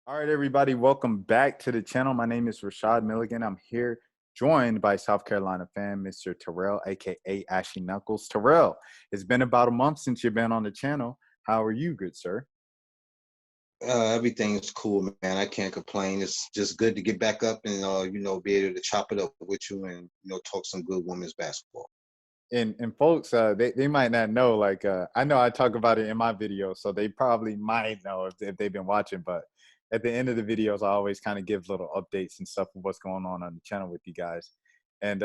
All right, everybody, welcome back to the channel. My name is Rashad Milligan. I'm here joined by South Carolina fan, Mr. Terrell, aka Ashy Knuckles. Terrell, it's been about a month since you've been on the channel. How are you, good sir? Everything's cool, man. I can't complain. It's just good to get back up and be able to chop it up with you and talk some good women's basketball. And folks, they might not know, like, I know I talk about it in my video, so they probably might know if they've been watching, but at the end of the videos, I always kind of give little updates and stuff of what's going on the channel with you guys. And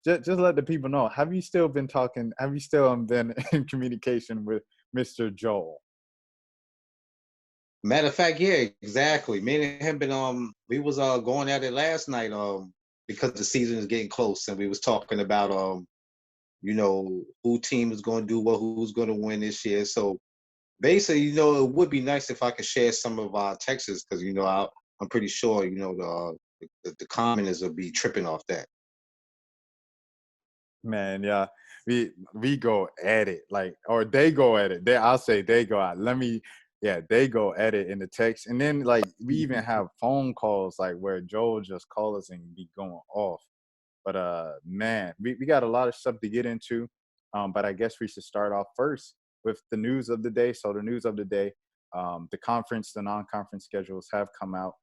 just let the people know, have you still been talking, have you still been in communication with Mr. Joel? Matter of fact, yeah, exactly. Me and him been we was going at it last night because the season is getting close and we was talking about who team is going to do what, who's going to win this year. So basically, it would be nice if I could share some of our texts because I'm pretty sure the commoners will be tripping off that. Man, yeah, we go at it, like, or they go at it. I'll say they go out. Yeah, they go at it in the text, and then like we even have phone calls like where Joel just call us and be going off. But man, we got a lot of stuff to get into. But I guess we should start off first with the news of the day. So the news of the day, the non-conference schedules have come out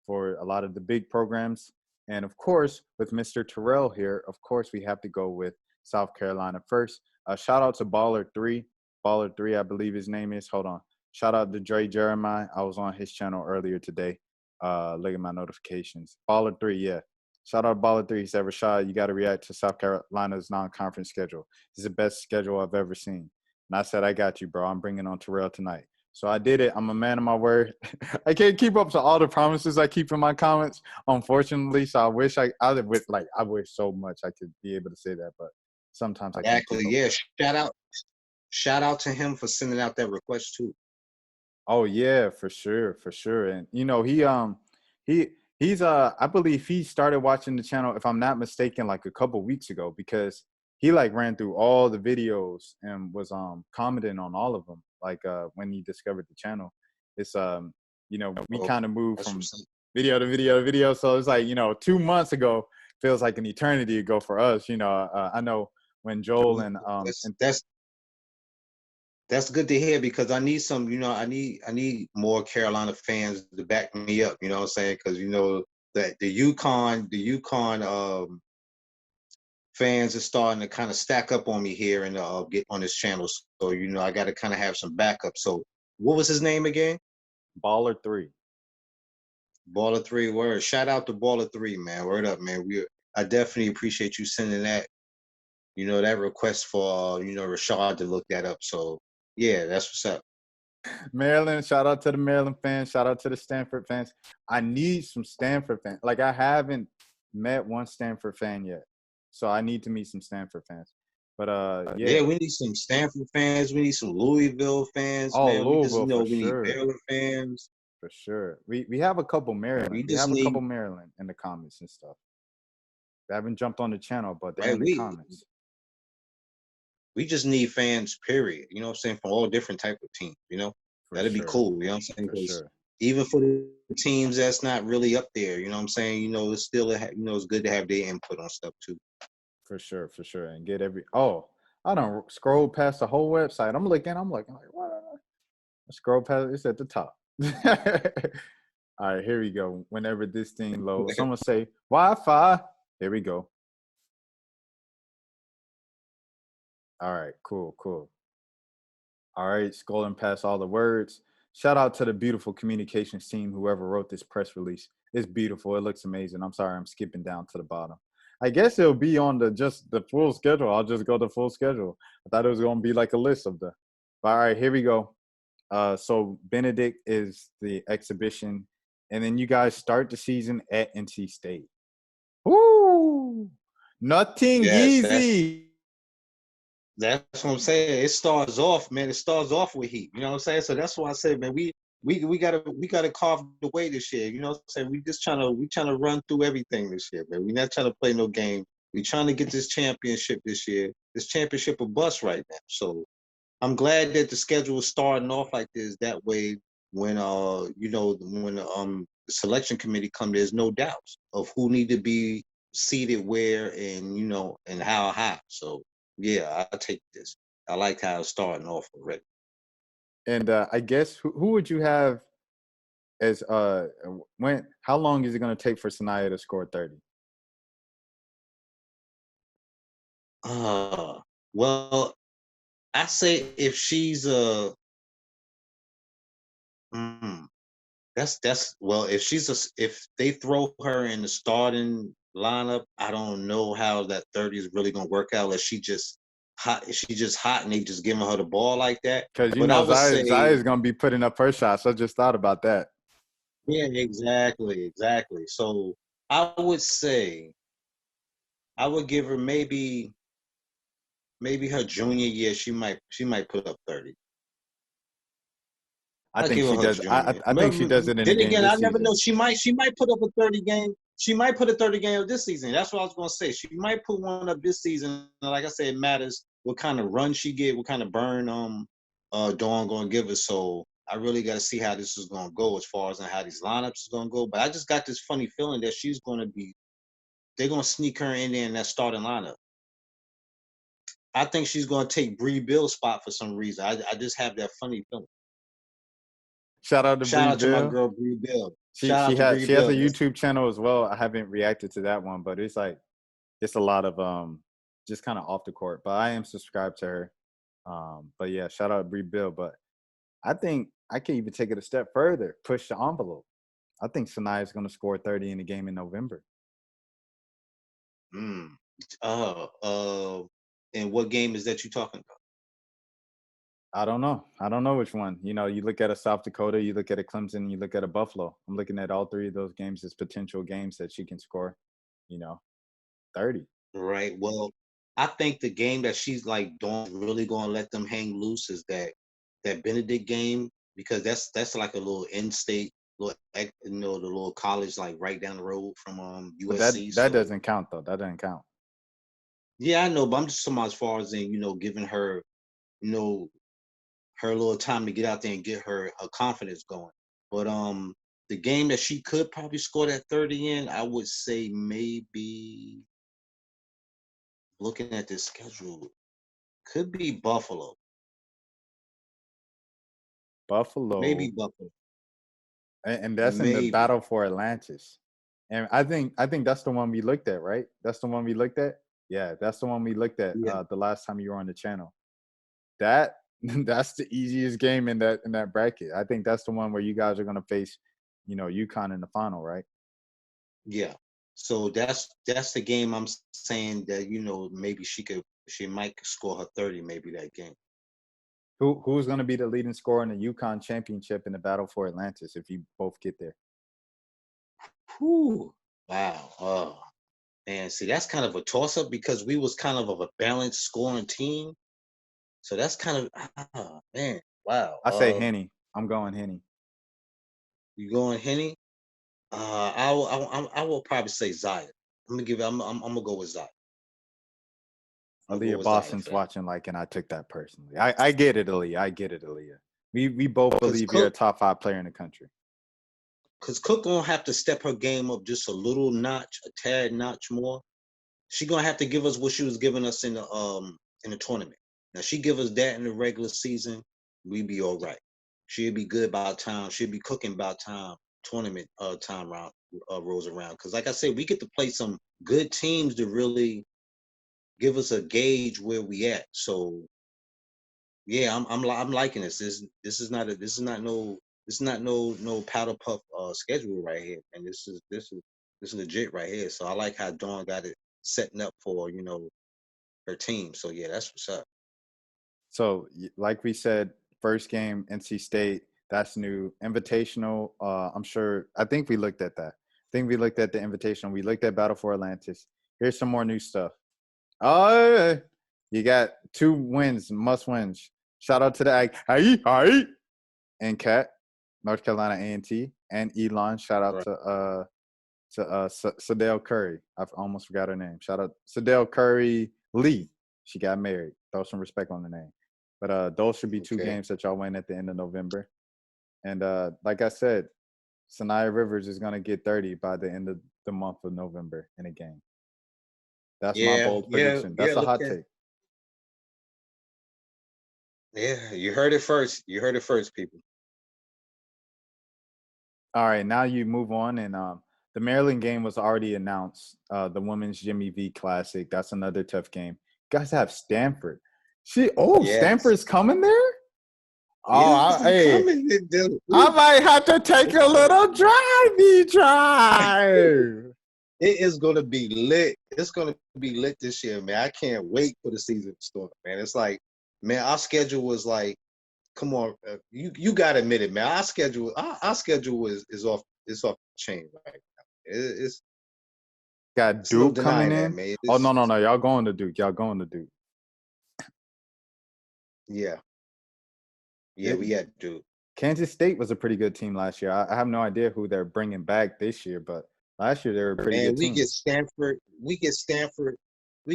for a lot of the big programs. And of course, with Mr. Terrell here, of course, we have to go with South Carolina first. Shout out to Baller3. Baller3, I believe his name is. Hold on. Shout out to Dre Jeremiah. I was on his channel earlier today. Look at my notifications. Baller3, yeah. Shout out to Baller3. He said, Rashad, you got to react to South Carolina's non-conference schedule. It's the best schedule I've ever seen. And I said, I got you, bro. I'm bringing on Terrell tonight. So I did it. I'm a man of my word. I can't keep up to all the promises I keep in my comments, unfortunately. So I wish I wish so much I could be able to say that, but sometimes I can't keep Exactly. up. Yeah. Shout out to him for sending out that request too. Oh yeah, for sure, for sure. And he's I believe he started watching the channel, if I'm not mistaken, like a couple weeks ago, because he like ran through all the videos and was commenting on all of them, like when he discovered the channel. It's we kind of moved from video to video to video, so it's like 2 months ago feels like an eternity ago for us. I know when Joel and that's good to hear because I need some, I need more Carolina fans to back me up, you know what I'm saying? Because that the UConn fans are starting to kind of stack up on me here and get on this channel. So I got to kind of have some backup. So what was his name again? Baller3. Baller3, word. Shout out to Baller3, man. Word up, man. I definitely appreciate you sending that, that request for Rashad to look that up. So yeah, that's what's up. Maryland, shout out to the Maryland fans. Shout out to the Stanford fans. I need some Stanford fans. Like, I haven't met one Stanford fan yet, so I need to meet some Stanford fans. But yeah, we need some Stanford fans. We need some Louisville fans, oh, man. Louisville, for We need sure. Maryland fans. For sure. We have a couple Maryland. We have a couple Maryland in the comments and stuff. They haven't jumped on the channel, but they're in the comments. We just need fans, period. You know what I'm saying? From all different type of teams, That'd be cool, you know what I'm saying? For sure. Even for the teams that's not really up there, you know what I'm saying? It's still, it's good to have their input on stuff too. For sure, for sure. And get I don't scroll past the whole website. I'm like, what? I scroll past, it's at the top. All right, here we go. Whenever this thing loads, someone say Wi-Fi. Here we go. All right, cool. All right, scrolling past all the words. Shout out to the beautiful communications team, whoever wrote this press release. It's beautiful. It looks amazing. I'm sorry, I'm skipping down to the bottom. I guess it'll be on just the full schedule. I'll just go to full schedule. I thought it was going to be like a list of the. All right, here we go. So Benedict is the exhibition, and then you guys start the season at NC State. Woo! Nothing easy. That's what I'm saying. It starts off, man. It starts off with heat. You know what I'm saying? So that's why I said, man, we gotta carve the way this year. You know what I'm saying? We trying to run through everything this year, man. We're not trying to play no game. We trying to get this championship this year. This championship a bust right now. So I'm glad that the schedule is starting off like this. That way, when the selection committee come, there's no doubts of who need to be seated where and how high. So yeah, I take this. I like how it's starting off already. And I guess who would you have as when? How long is it going to take for Sanaya to score 30? Well, I say if she's mm, that's well, if if they throw her in the starting lineup, I don't know how that 30 is really gonna work out. Unless she's just hot, and they just giving her the ball like that. Because But I would Zaya say, is going to be putting up her shots. I just thought about that. yeah, exactly. So I would say I would give her maybe her junior year. She might put up 30. I I think give her she her does. junior year. I think she does it in the Then game again, I this never season. know. She might put up a 30 game. She might put a 30 game this season. That's what I was gonna say. She might put one up this season. Like I said, it matters what kind of run she get, what kind of burn Dawn gonna give us. So I really got to see how this is gonna go as far as how these lineups is gonna go. But I just got this funny feeling that they're gonna sneak her in there in that starting lineup. I think she's gonna take Bree Bill's spot for some reason. I just have that funny feeling. Shout out to Shout Bree out to my Bill. girl Bree Bill. Shout out to Bree She has Bill. a YouTube channel as well. I haven't reacted to that one, but it's like it's a lot of just kind of off the court. But I am subscribed to her. But yeah, shout out to Bree Bill. But I think I can even take it a step further, push the envelope. I think Sanaya is going to score 30 in the game in November. Mm. Uh, uh, and what game is that you talking about? I don't know. I don't know which one. You know, you look at a South Dakota, you look at a Clemson, you look at a Buffalo. I'm looking at all three of those games as potential games that she can score, 30. Right. Well, I think the game that she's like don't really gonna let them hang loose is that Benedict game because that's like a little in-state, the little college like right down the road from But USC. that So doesn't count though. That doesn't count. yeah, I know, but I'm just talking about as far as in giving her you know her little time to get out there and get her confidence going. But the game that she could probably score that 30 in, I would say maybe looking at this schedule, could be Buffalo. Maybe Buffalo, Buffalo. and that's in the Maybe. battle for Atlantis. And I think that's the one we looked at, right? That's the one we looked at. Yeah, that's the one we looked at Yeah. the last time you were on the channel. That that's the easiest game in that bracket. I think that's the one where you guys are gonna face, UConn in the final, right? Yeah. So that's the game I'm saying that maybe she might score her 30 maybe that game. Who's gonna be the leading scorer in the UConn championship in the battle for Atlantis if you both get there? Whew. Wow. Oh man, see that's kind of a toss up because we was kind of a balanced scoring team. So that's kind of man, wow. I say Henny. I'm going Henny. You going Henny? I will probably say Zaya. I'm gonna go with Zaya. I'm gonna go Aaliyah with Zaya Boston's for that. watching like, and I took that personally. I get it, Aaliyah. I get it, Aaliyah. We both Cause believe you're a Cook, top 5 player in the country. cause Cook gonna have to step her game up just a little notch, a tad notch more. She gonna have to give us what she was giving us in the tournament. Now she give us that in the regular season, we be all right. She'll be good by the time. She'll be cooking by the time tournament time round rolls around. Cause like I said, we get to play some good teams to really give us a gauge where we at. So yeah, I'm liking this. This is not no powder puff schedule right here, and this is legit right here. So I like how Dawn got it setting up for her team. So yeah, that's what's up. So, like we said, first game, NC State, that's new. Invitational, I'm sure, I think we looked at that. I think we looked at the invitational. We looked at Battle for Atlantis. Here's some more new stuff. Oh, you got 2 wins, must wins. Shout out to the Hi, and Cat, North Carolina A&T, and Elon. Shout out Right. to Sadell Curry. I almost forgot her name. Shout out Sadell Curry Lee. She got married. Throw some respect on the name. But those should be 2 Okay. games that y'all win at the end of November. And like I said, Sanaya Rivers is gonna get 30 by the end of the month of November in a game. That's my Yeah, bold yeah, prediction. yeah. That's a Look hot at take. yeah. You heard it first. You heard it first, people. All right, now you move on, and the Maryland game was already announced. The Women's Jimmy V Classic. That's another tough game. You guys have Stanford. Yes. Stanford's coming there. Oh, Yeah, I'm hey, coming. I might have to take a little drivey drive. It is gonna be lit. It's gonna be lit this year, man. I can't wait for the season to start, man. It's like, man, our schedule was like, come on, you gotta admit it, man. Our schedule is off the chain right now. It's Got it's no Duke coming denying that, in. man. Oh no, y'all going to Duke. Y'all going to Duke. Yeah, yeah, It, we had to do. Kansas State was a pretty good team last year. I have no idea who they're bringing back this year, but last year they were a pretty Man, good team. we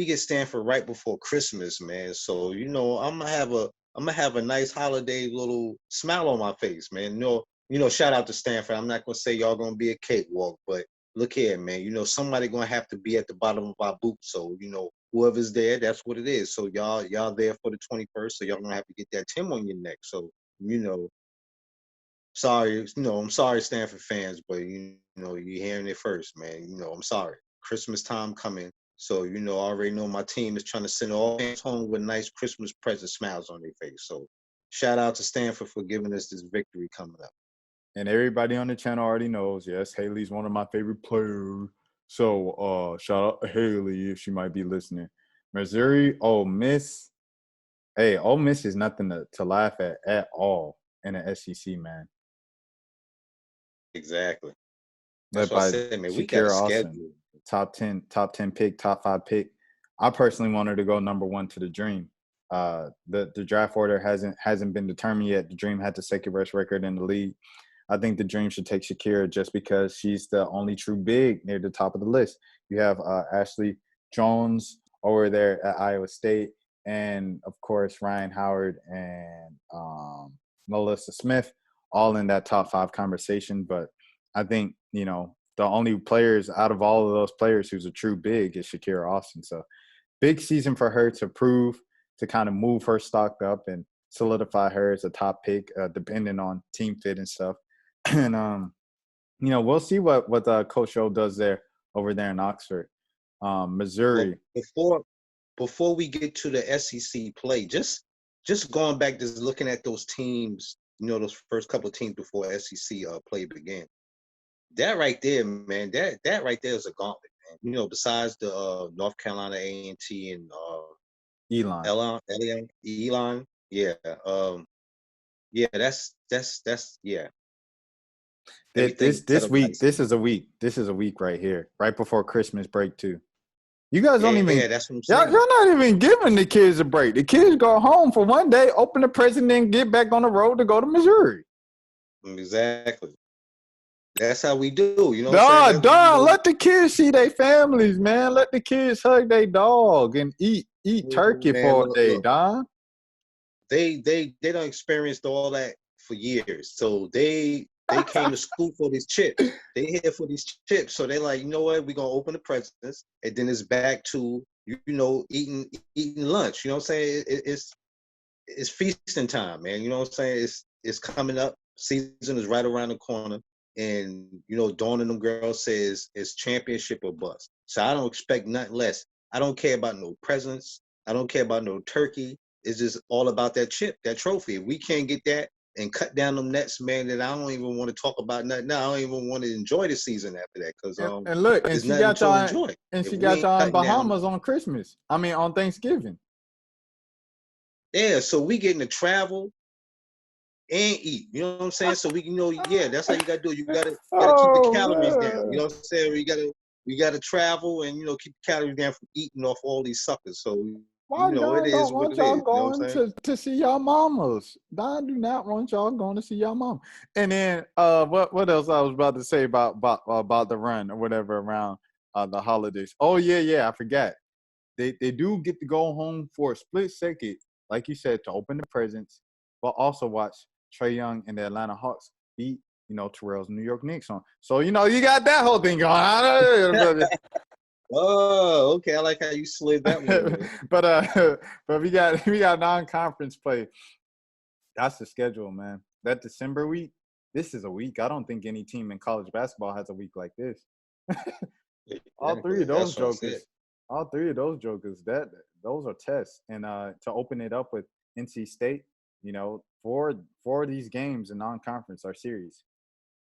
get Stanford right before Christmas, man. So I'm gonna have a nice holiday little smile on my face, man. Shout out to Stanford. I'm not gonna say y'all gonna be a cakewalk, but look here, man. Somebody gonna have to be at the bottom of our boots. So whoever's there, that's what it is. So y'all there for the 21st. So y'all gonna have to get that Tim on your neck. So you know, sorry, I'm sorry, Stanford fans, but you're hearing it first, man. I'm sorry. Christmas time coming. So, I already know my team is trying to send all fans home with nice Christmas present smiles on their face. So shout out to Stanford for giving us this victory coming up. And everybody on the channel already knows, yes, Haley's one of my favorite players. So shout out to Haley if she might be listening. Missouri, Ole Miss. Hey, Ole Miss is nothing to laugh at all in the SEC, man. Exactly. That's Led what I by said, man. We got a Shakira Austin, schedule. top 10 pick, top 5 pick. I personally wanted to go number 1 to the Dream. The draft order hasn't been determined yet. The Dream had the second best record in the league. I think the Dream should take Shakira just because she's the only true big near the top of the list. You have Ashley Jones over there at Iowa State, and of course Ryan Howard and Melissa Smith, all in that top 5 conversation. But I think the only players out of all of those players who's a true big is Shakira Austin. So big season for her to prove, to kind of move her stock up and solidify her as a top pick, depending on team fit and stuff. And we'll see what Coach O does over there in Oxford. Well, Missouri. before we get to the SEC play, just going back, just looking at those teams, those first couple of teams before SEC play began. That right there, man, that right there is a gauntlet, man. Besides the North Carolina A&T and Elon. Elon, yeah, yeah, that's yeah. Everything set This up week, nicely. this is a week right here, right before Christmas break too. You guys don't Yeah, even that's what I'm y'all saying. not even giving the kids a break. The kids go home for one day, open the present, and get back on the road to go to Missouri. Exactly. That's how we do. You know what I'm saying? Let the kids see their families, man. Let the kids hug their dog and eat turkey Man, for a day, look. Don. They don't experience all that for years. So they came to school for these chips. They here for these chips. So they like, you know what? We're gonna open the presents, and then it's back to eating lunch. You know what I'm saying? It's feasting time, man. You know what I'm saying? It's coming up. Season is right around the corner. And Dawn and them girls says it's championship or bust. So I don't expect nothing less. I don't care about no presents. I don't care about no turkey. It's just all about that chip, that trophy. If we can't get that and cut down them nets, man, then I don't even want to talk about nothing. Now I don't even want to enjoy the season after that because And look, there's nothing to enjoy if she we got ain't y'all in cutting down. Bahamas on Christmas. I mean on Thanksgiving. Yeah, so we getting to travel and eat. You know what I'm saying? So we yeah, that's how you gotta do it. You gotta keep the Oh calories down. You man. know what I'm saying? We gotta travel and keep the calories down from eating off all these suckers. So Why it Don is don't what want it y'all is. You know what going I'm saying? to see y'all mamas? Don do not want y'all going to see y'all mama. And then what else I was about to say about the run or whatever around the holidays. Oh yeah, I forgot. They do get to go home for a split second, like you said, to open the presents, but also watch Trae Young and the Atlanta Hawks beat, Terrell's New York Knicks on. So, you got that whole thing going on. Oh, okay. I like how you slid that one in there. but we got non-conference play. That's the schedule, man. That December week, this is a week. I don't think any team in college basketball has a week like this. all three Exactly. of those That's what I said. jokers, all three of those jokers, those are tests. And to open it up with NC State, four of these games in non-conference are series.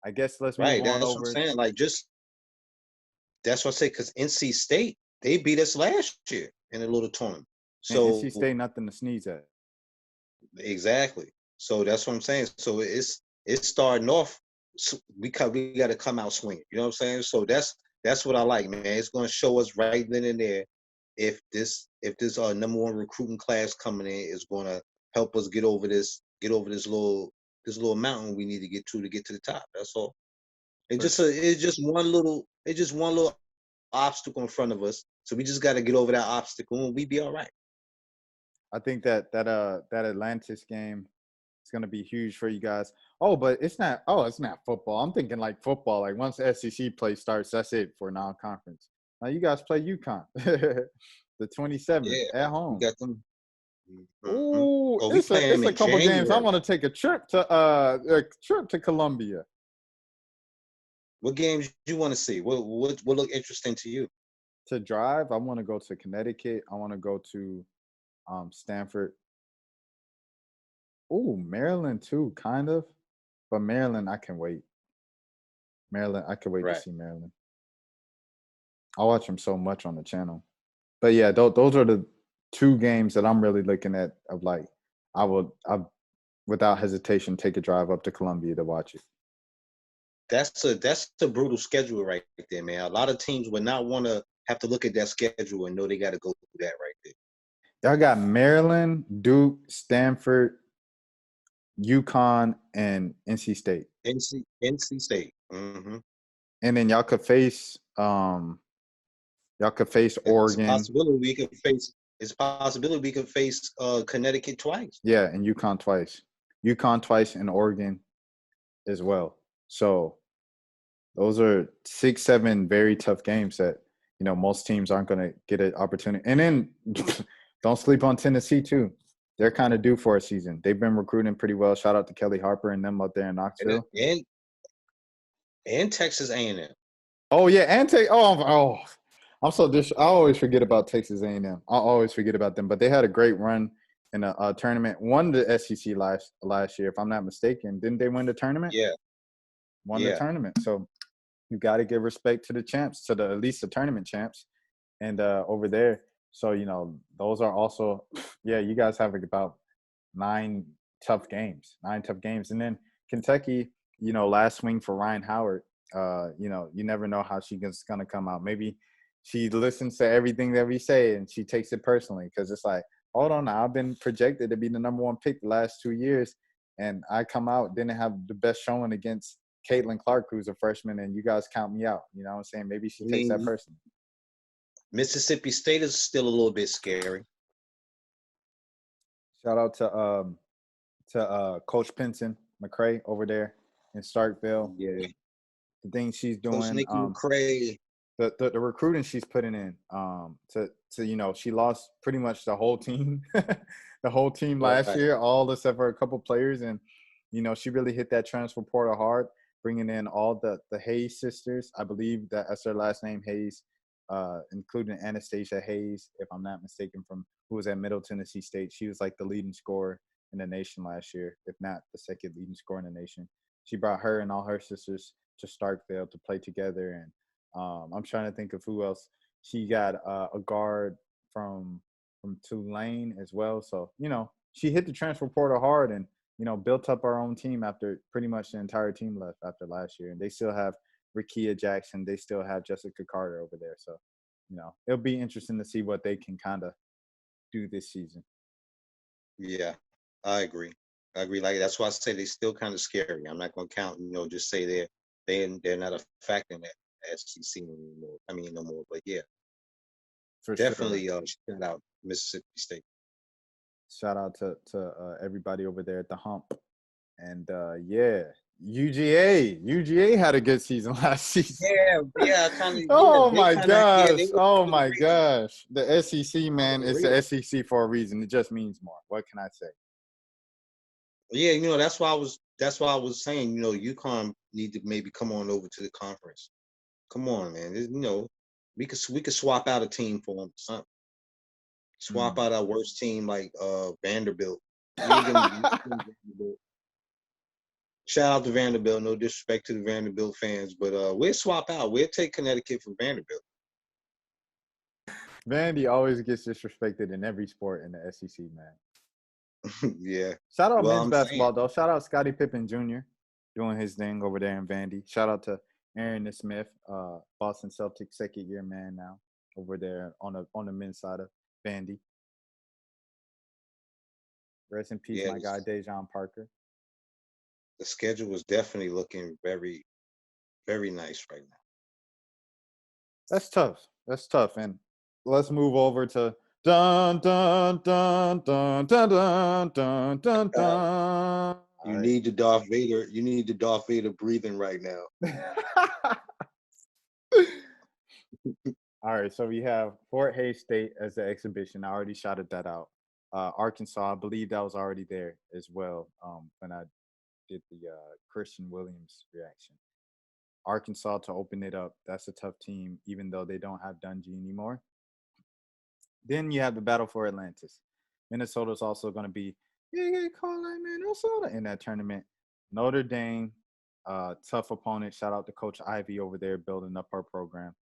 I guess let's move Right. on That's what I'm over. saying. Like, just that's what I say. Because NC State, they beat us last year in a little tournament. And So NC State, nothing to sneeze at. exactly. So that's what I'm saying. So it's starting off. We got to come out swinging. You know what I'm saying? So that's what I like, man. It's going to show us right then and there if this number one recruiting class coming in is going to help us get over this little mountain we need to get to the top. That's all. It's just one little obstacle in front of us. So we just got to get over that obstacle and we be all right. I think that Atlantis game is going to be huge for you guys. Oh, but it's not. Oh, it's not football. I'm thinking like football. Like once the SEC play starts, that's it for non-conference. Now you guys play UConn, the 27th Yeah, at we home. got them. Mm-hmm. Ooh, Oh, we it's a playing it's them a in couple games. I January. want to take a trip to Columbia What games you want to see? What look interesting to you? to drive. I want to go to Connecticut. I want to go to Stanford. Ooh, Maryland too, kind of. But Maryland, I can wait. Maryland, I can wait to Right. see Maryland. I watch them so much on the channel. But yeah, those are the two games that I'm really looking at. Of like, I without hesitation take a drive up to Columbia to watch it. That's a brutal schedule right there, man. A lot of teams would not want to have to look at that schedule and know they got to go through that right there. Y'all got Maryland, Duke, Stanford, UConn, and NC State. NC State. Mm-hmm. And then y'all could face It's a Oregon. possibility we could face. It's a possibility we could face Connecticut twice. Yeah, and UConn twice. UConn twice and Oregon as well. So those are 6, 7 very tough games that most teams aren't going to get an opportunity. And then don't sleep on Tennessee too. They're kind of due for a season. They've been recruiting pretty well. Shout out to Kelly Harper and them out there in Knoxville. And Texas A&M. Oh yeah, and I'm so I always forget about Texas A&M. I always forget about them, but they had a great run in a tournament. Won the SEC last year, if I'm not mistaken. Didn't they win the tournament? Yeah. Won the Yeah. tournament. So you got to give respect to the champs, to at least the tournament champs, and over there. So those are also, yeah. You guys have about 9 tough games, and then Kentucky. Last swing for Ryan Howard. You never know how she's gonna come out. Maybe she listens to everything that we say and she takes it personally because it's like, hold on, now I've been projected to be the number 1 pick the last 2 years, and I come out didn't have the best showing against Caitlin Clark, who's a freshman, and you guys count me out. You know what I'm saying? Maybe she takes that personally. Mississippi State is still a little bit scary. Shout out to Coach Pinson McCray over there in Starkville. Yeah. The things she's doing. Coach Nikki McCray. The recruiting she's putting in to she lost pretty much the whole team last year, all except for a couple players, and she really hit that transfer portal hard, bringing in all the Hayes sisters. I believe that's their last name, Hayes, including Anastasia Hayes, if I'm not mistaken, from who was at Middle Tennessee State. She was like the leading scorer in the nation last year, if not the second leading scorer in the nation. She brought her and all her sisters to Starkville to play together, and I'm trying to think of who else. She got a guard from Tulane as well. So, she hit the transfer portal hard and, built up our own team after pretty much the entire team left after last year. And they still have Rakia Jackson. They still have Jessica Carter over there. So, it'll be interesting to see what they can kind of do this season. Yeah, I agree. Like, that's why I say they still kind of scary. I'm not going to count, just say they're not a factor in that SEC anymore. I mean, no more. But yeah, For definitely sure. shout out Mississippi State. Shout out to everybody over there at the hump. And yeah, UGA had a good season last season. Yeah, kind of. Yeah, Oh they my kind of. Yeah, they gosh. were Oh under the my radar. gosh. The SEC, Under man, the it's radar. the SEC for a reason. It just means more. What can I say? Yeah, that's why I was. That's why I was saying. UConn need to maybe come on over to the conference. Come on, man. We could swap out a team for them. Something. Swap Mm. out our worst team like Vanderbilt. We ain't gonna Vanderbilt. Shout out to Vanderbilt. No disrespect to the Vanderbilt fans, but we'll swap out. We'll take Connecticut for Vanderbilt. Vandy always gets disrespected in every sport in the SEC, man. Yeah. Shout out Well, men's I'm saying, basketball though. Shout out Scottie Pippen Jr. doing his thing over there in Vandy. Shout out to Aaron Smith, Boston Celtics second year man now over there on the men's side of Vandy. Rest in peace, yeah, my guy Dejon Parker. the schedule was definitely looking very, very nice right That's tough. That's tough. And let's move over to dun dun dun dun dun dun dun dun now. dun. You All need the Darth Vader. You need the Darth Vader breathing right now. right. All right, so we have Fort Hays State as the exhibition. I already shouted that out. Arkansas, I believe that was already there as well when I did the Christian Williams reaction. Arkansas to open it up. That's a tough team, even though they don't have Dungy anymore. Then you have the battle for Atlantis. Minnesota's also going to be, you get called like Minnesota in that tournament. Notre Dame, tough opponent. Shout out to Coach Ivy over there building up her program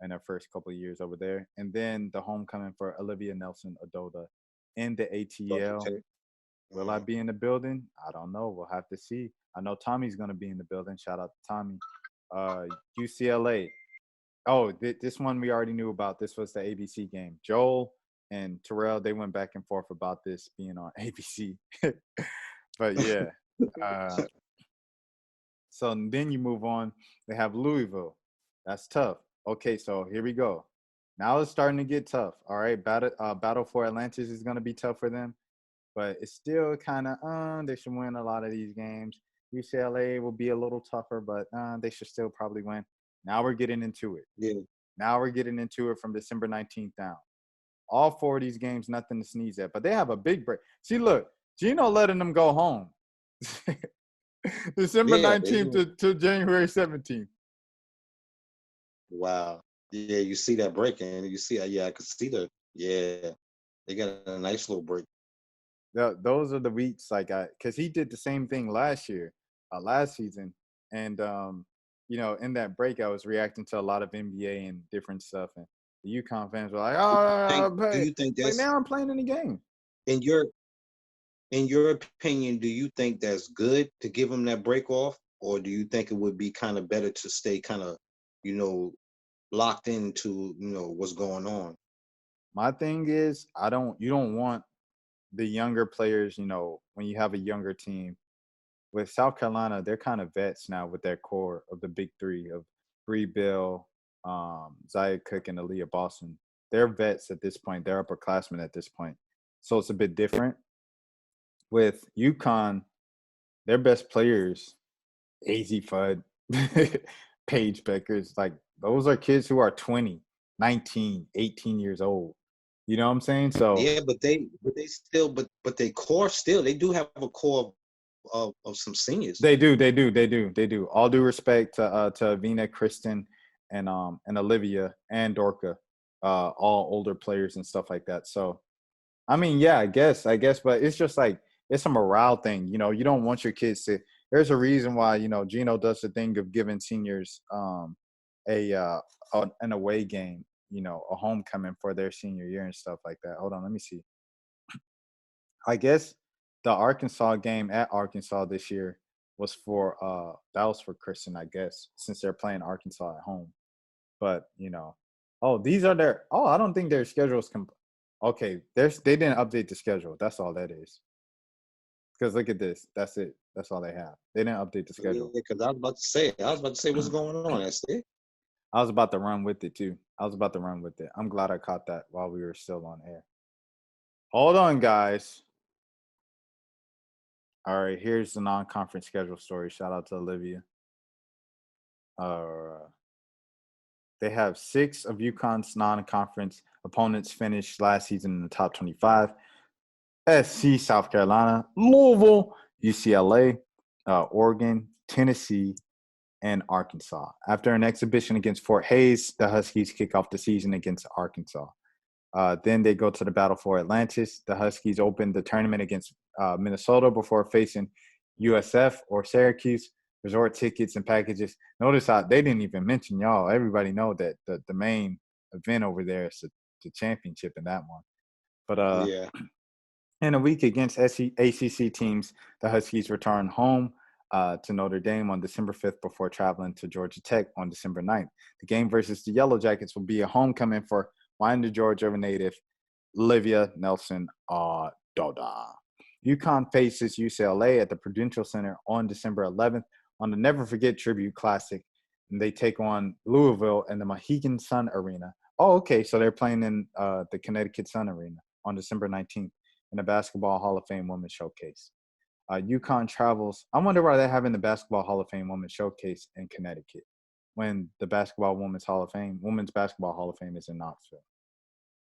in her first couple of years over there. And then the homecoming for Olivia Nelson Adota in the Georgia ATL. Tech. Will I be in the building? I don't know. We'll have to see. I know Tommy's going to be in the building. Shout out to Tommy. UCLA. Oh, this one we already knew about. This was the ABC game. Joel and Terrell, they went back and forth about this being on ABC. But yeah. Uh, so then you move on. They have Louisville. That's tough. Okay, so here we go. Now it's starting to get tough. All right, battle for Atlantis is going to be tough for them, but it's still kind of they should win a lot of these games. UCLA will be a little tougher, but they should still probably win. Now we're getting into it. Yeah. Now we're getting into it from December 19th down. All four of these games, nothing to sneeze at, but they have a big break. See, look, Gino letting them go home. December Yeah. 19th to January 17th. Wow. Yeah, you see that break, and you see, yeah, I could see the, yeah, they got a nice little break. Those are the weeks, like, because he did the same thing last year, last season. And, in that break, I was reacting to a lot of NBA and different stuff. And the UConn fans were like, oh, Do but you think like that's now I'm playing in the game. in your in your opinion? Do you think that's good to give them that break off, or do you think it would be kind of better to stay kind of, you know, locked into what's going on? My thing is, you don't want the younger players, when you have a younger team. With South Carolina, they're kind of vets now with their core of the big three of Bree Bill, Zaya Cook, and Aaliyah Boston. They're vets at this point. They're upperclassmen at this point. So it's a bit different. With UConn, their best players, AZ Fudd, Paige Beckers, like those are kids who are 20, 19, 18 years old. You know what I'm saying? So Yeah, but they still, but they core still, they do have a core of some seniors. they do. All due respect to Vina, Kristen, and Olivia and Dorka, all older players and stuff like that. So I mean, yeah, I guess, but it's just like it's a morale thing. You don't want your kids to. There's a reason why Gino does the thing of giving seniors a an away game, a homecoming for their senior year and stuff like that. Hold on, let me see. I guess the Arkansas game at Arkansas this year was for that was for Christian, I guess, since they're playing Arkansas at home. But these are their. Oh, I don't think their schedules. Okay, they didn't update the schedule. That's all that is. Because look at this. That's it. That's all they have. They didn't update the Yeah, schedule. because I was about to say what's going on. That's it. I was about to run with it too. I was about to run with it. I'm glad I caught that while we were still on air. Hold on, guys. All right, here's the non-conference schedule story. Shout out to Olivia. Uh, they have 6 of UConn's non-conference opponents finished last season in the top 25. SC, South Carolina, Louisville, UCLA, Oregon, Tennessee, and Arkansas. After an exhibition against Fort Hays, the Huskies kick off the season against Arkansas. Then they go to the battle for Atlantis. The Huskies open the tournament against Minnesota before facing USF or Syracuse. Resort tickets and packages. Notice how they didn't even mention y'all. Everybody know that the main event over there is the championship in that one. But Yeah. in a week against ACC teams, the Huskies return home to Notre Dame on December 5th before traveling to Georgia Tech on December 9th. The game versus the Yellow Jackets will be a homecoming for Winder, Georgia native Olivia Nelson Doda. UConn faces UCLA at the Prudential Center on December 11th on the Never Forget Tribute Classic, and they take on Louisville in the Mohegan Sun Arena. Oh, okay, so they're playing in the Connecticut Sun Arena on December 19th in the Basketball Hall of Fame Women's Showcase. UConn travels. I wonder why they're having the Basketball Hall of Fame Women's Showcase in Connecticut when the Women's Basketball Hall of Fame is in Knoxville.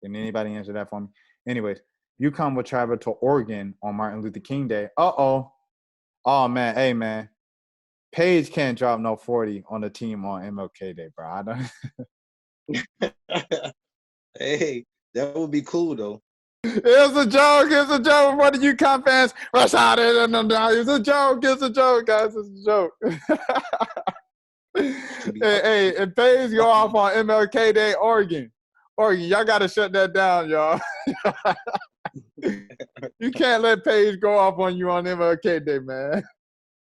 Can anybody answer that for me? Anyways, UConn will travel to Oregon on Martin Luther King Day. Oh man, hey man, Paige can't drop no 40 on the team on MLK Day, bro. I don't. Hey, that would be cool though. It's a joke. It's a joke for the UConn fans. Rush out it. It's a joke. It's a joke, guys. It's a joke. Hey, if Paige go off on MLK Day, Oregon, y'all got to shut that down, y'all. You can't let Paige go off on you on MLK Day, man.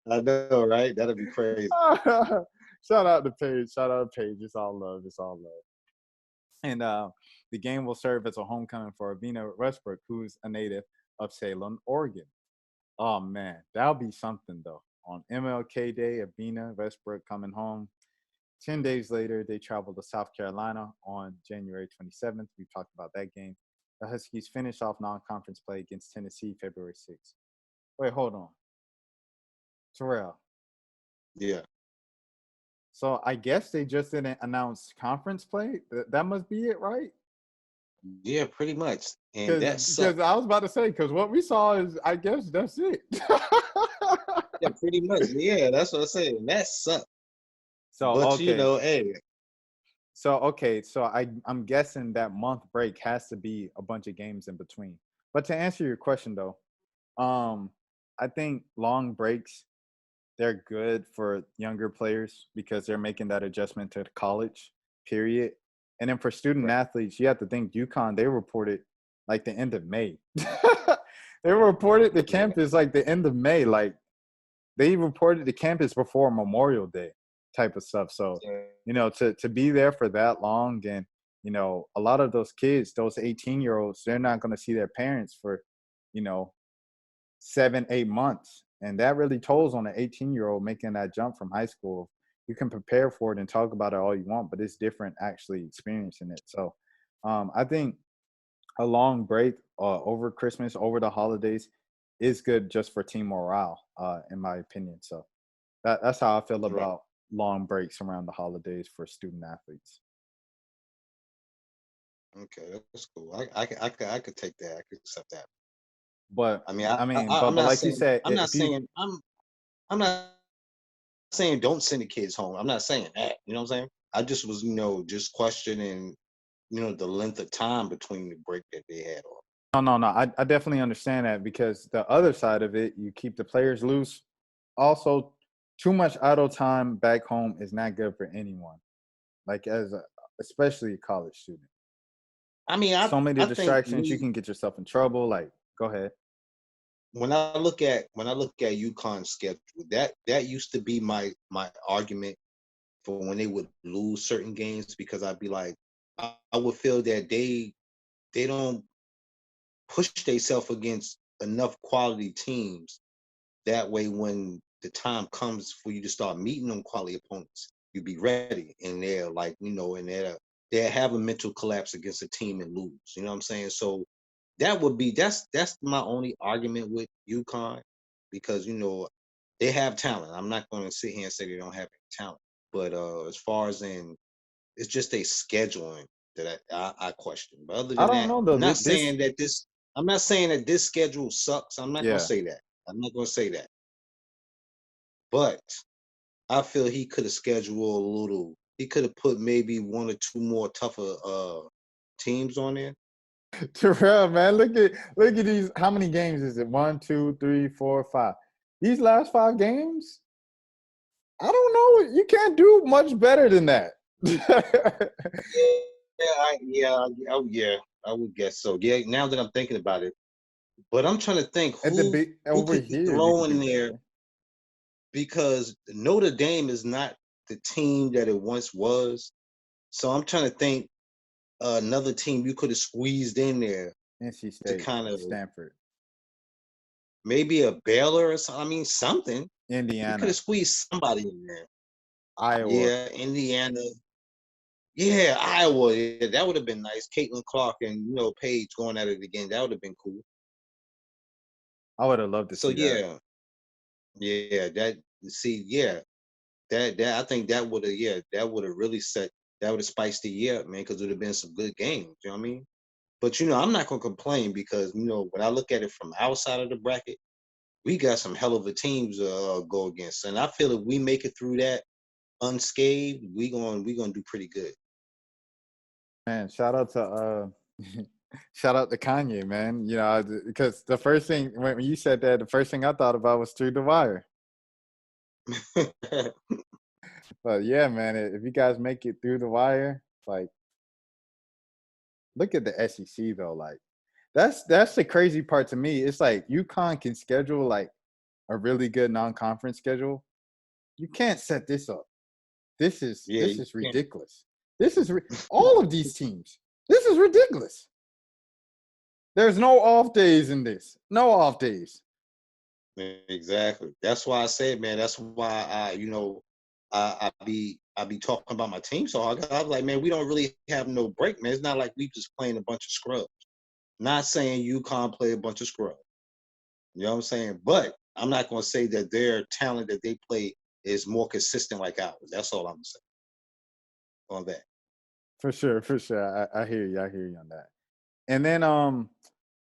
I know, right? That'd be crazy. Shout out to Paige. Shout out to Paige. It's all love. It's all love. And the game will serve as a homecoming for Avina Westbrook, who's a native of Salem, Oregon. Oh, man. That'll be something, though. On MLK Day, Avina Westbrook coming home. 10 days later, they travel to South Carolina on January 27th. We talked about that game. The Huskies finish off non-conference play against Tennessee February 6th. Wait, hold on. Terrell. Yeah. So I guess they just didn't announce conference play. That must be it, right? Yeah, pretty much. And Because I was about to say, because what we saw is, I guess that's it. yeah, pretty much. Yeah, that's what I said. That sucked. So But okay. hey. So I'm guessing that month break has to be a bunch of games in between. But to answer your question though, I think long breaks, they're good for younger players because they're making that adjustment to college, period. And then for student athletes, you have to think UConn, they reported like the end of May. They reported the campus like the end of May. Like they reported the campus before Memorial Day type of stuff. So, to be there for that long and, a lot of those kids, those 18-year-olds, they're not going to see their parents for, 7-8 months. And that really tolls on an 18-year-old making that jump from high school. You can prepare for it and talk about it all you want, but it's different actually experiencing it. So I think a long break over Christmas, over the holidays is good just for team morale, in my opinion. So that's how I feel about long breaks around the holidays for student athletes. Okay, that's cool. I could take that. I could accept that. But I mean, but I'm not like you saying said, I'm not saying I'm not saying don't send the kids home. I'm not saying that. You know what I'm saying? I just was, just questioning, the length of time between the break that they had off. No. I definitely understand that because the other side of it, you keep the players loose. Also, too much idle time back home is not good for anyone. Like especially a college student. I mean, So many I think distractions, you can get yourself in trouble. Like, go ahead. When I look at UConn's schedule, that used to be my argument for when they would lose certain games because I'd be like, I would feel that they don't push themselves against enough quality teams. That way, when the time comes for you to start meeting them quality opponents, you be ready. And they're like, and they'll have a mental collapse against a team and lose. You know what I'm saying? So that's my only argument with UConn. because they have talent. I'm not going to sit here and say they don't have any talent, but as far as in, it's just a scheduling that I question. But other I than don't that, know I'm though. not This saying that this schedule sucks. I'm not going to yeah. say that. I'm not going to say that. But I feel he could have scheduled a little. He could have put maybe one or two more tougher teams on there. Terrell, man, look at these. How many games is it? One, two, three, four, five. These last 5 games, I don't know. You can't do much better than that. Oh yeah, I would guess so. Yeah, now that I'm thinking about it, but I'm trying to think At the big who over could you here, you throw could do in there better. because Notre Dame is not the team that it once was. So I'm trying to think another team you could have squeezed in there NC to State, kind of Stanford, maybe a Baylor or something. I mean, something. You could have Indiana, squeezed somebody in there. Iowa. Yeah, Indiana. Yeah, Iowa. Yeah, that would have been nice. Caitlin Clark and Paige going at it again. That would have been cool. I would have loved to So see that. yeah. Yeah, that I think that would have really that would have spiced the year up, man, because it would have been some good games. You know what I mean? But I'm not gonna complain because when I look at it from outside of the bracket, we got some hell of a teams to go against, and I feel if we make it through that unscathed, we gonna do pretty good. Man, shout out to shout out to Kanye, man. Because the first thing when you said that, the first thing I thought about was through the wire. But yeah, man, if you guys make it through the wire, like look at the SEC though. Like that's the crazy part to me. It's like UConn can schedule like a really good non-conference schedule. You can't set this up. This is Yeah, this you is can't. ridiculous. All of these teams. This is ridiculous. There's no off days in this. No off days. Exactly. That's why I said, man. That's why I be talking about my team. So I was like, man, we don't really have no break, man. It's not like we just playing a bunch of scrubs. Not saying UConn play a bunch of scrubs. You know what I'm saying? But I'm not going to say that their talent that they play is more consistent like ours. That's all I'm saying on that. For sure, for sure. I hear you. I hear you on that. And then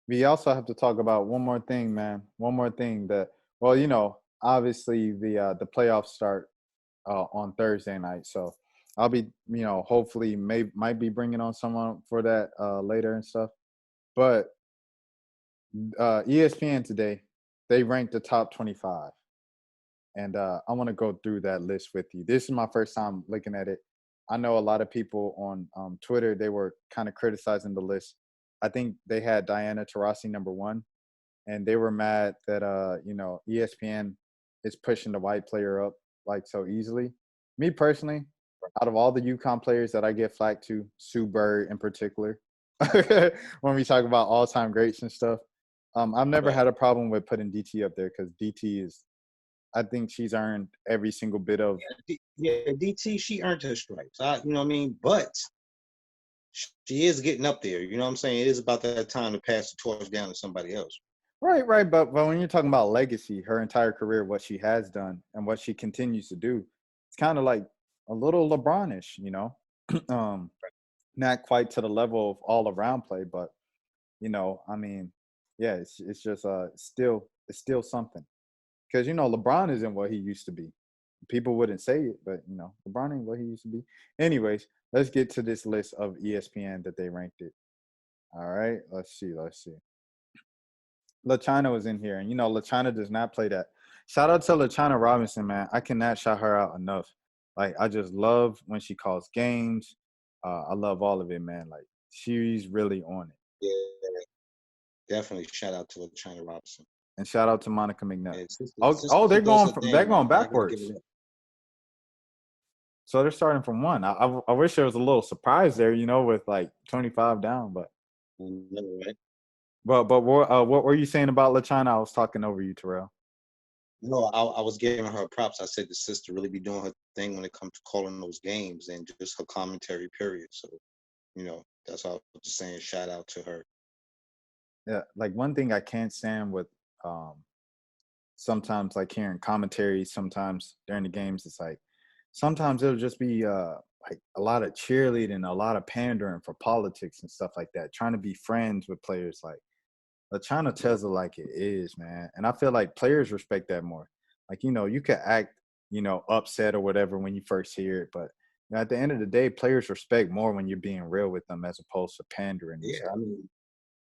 we also have to talk about one more thing, man. One more thing that obviously the playoffs start on Thursday night. So I'll be, hopefully might be bringing on someone for that later and stuff. But ESPN today, they ranked the top 25. And I want to go through that list with you. This is my first time looking at it. I know a lot of people on Twitter, they were kind of criticizing the list. I think they had Diana Taurasi number one, and they were mad that ESPN is pushing the white player up like so easily. Me personally, out of all the UConn players that I get flack to, Sue Bird in particular, when we talk about all-time greats and stuff, I've never Right. had a problem with putting DT up there because DT is, I think she's earned every single bit of. Yeah, DT, she earned her stripes. You know what I mean? But she is getting up there. You know what I'm saying? It is about that time to pass the torch down to somebody else. Right, right. But when you're talking about legacy, her entire career, what she has done and what she continues to do, it's kind of like a little LeBronish, um, not quite to the level of all around play, but I mean, yeah, it's just it's still something because LeBron isn't what he used to be. People wouldn't say it, but LeBron ain't what he used to be. Anyways, let's get to this list of ESPN that they ranked it. All right, let's see. LaChina was in here, and LaChina does not play that. Shout out to LaChina Robinson, man. I cannot shout her out enough. Like I just love when she calls games. I love all of it, man. Like she's really on it. Yeah, definitely. Shout out to China Robinson. And shout out to Monica McNutt. Yeah, Oh, sister does her they're thing, going man. I gotta give backwards. it up. So they're starting from one. I wish there was a little surprise there, with like 25 down, but Right? what were you saying about LaChina? I was talking over you, Terrell. No, I was giving her props. I said the sister really be doing her thing when it comes to calling those games and just her commentary period. So, that's all I was just saying. Shout out to her. Yeah, like one thing I can't stand with um sometimes like hearing commentary, sometimes during the games, it's like sometimes it'll just be like a lot of cheerleading, a lot of pandering for politics and stuff like that, trying to be friends with players. Like China tells it like it is, man. And I feel like players respect that more. Like, you could act, upset or whatever when you first hear it, but at the end of the day, players respect more when you're being real with them as opposed to pandering and Yeah, stuff. I mean,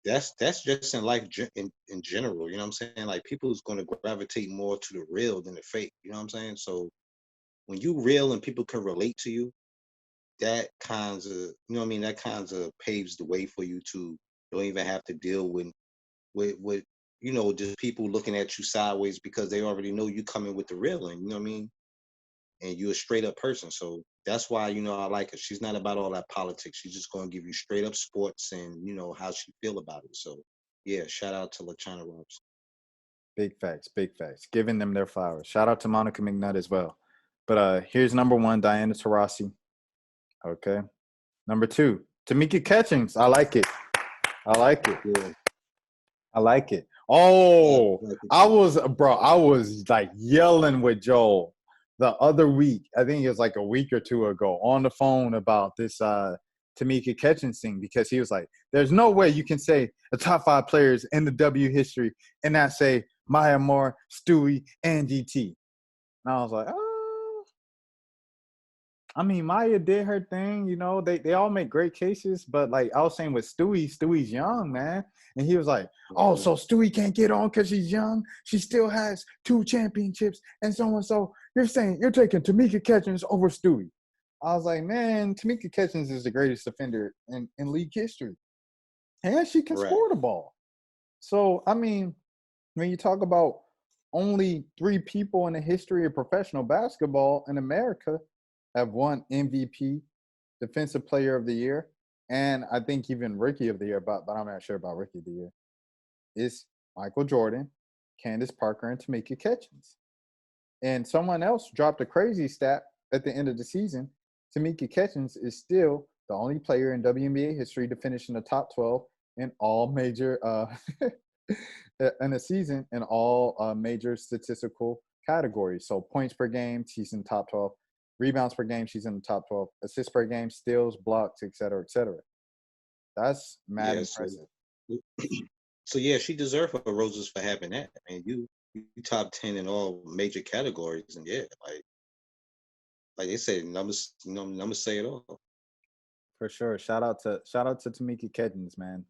that's just in life in general. You know what I'm saying? Like people's going to gravitate more to the real than the fake. You know what I'm saying? So when you real and people can relate to you, that kinds of that kinds of paves the way for you to don't even have to deal with just people looking at you sideways because they already know you coming with the real and you know what I mean, and you're a straight up person. So that's why I like her. She's not about all that politics. She's just gonna give you straight up sports and how she feel about it. So yeah, shout out to LaChana Robs. Big facts, big facts. Giving them their flowers. Shout out to Monica McNutt as well. But here's number one, Diana Taurasi. Okay. Number two, Tamika Catchings. I like it. I like it. Yeah, I like it. I Oh, like it I too. was like yelling with Joel the other week. I think it was like a week or two ago on the phone about this Tamika Catchings thing because he was like, there's no way you can say the top 5 players in the W history and not say Maya Moore, Stewie, and GT. And I was like, oh, I mean, Maya did her thing, they all make great cases, but like I was saying with Stewie's young, man. And he was like, oh, Mhm. so Stewie can't get on because she's young. She still has 2 championships and so on. So you're saying you're taking Tamika Catchings over Stewie. I was like, man, Tamika Catchings is the greatest defender in league history. And she can Right. score the ball. So, I mean, when you talk about only 3 people in the history of professional basketball in America have won MVP, Defensive Player of the Year, and I think even Rookie of the Year, but I'm not sure about Rookie of the Year, is Michael Jordan, Candace Parker, and Tamika Catchings. And someone else dropped a crazy stat at the end of the season. Tamika Catchings is still the only player in WNBA history to finish in the top 12 in all major in a season in all major statistical categories. So points per game, she's in the top 12. Rebounds per game, she's in the top 12. Assists per game, steals, blocks, et cetera, et cetera. That's mad Yeah. So impressive. so yeah, she deserved her roses for having that. Man, you top 10 in all major categories, and yeah, like they say, numbers say it all. For sure. Shout out to Tamika Catchings, man.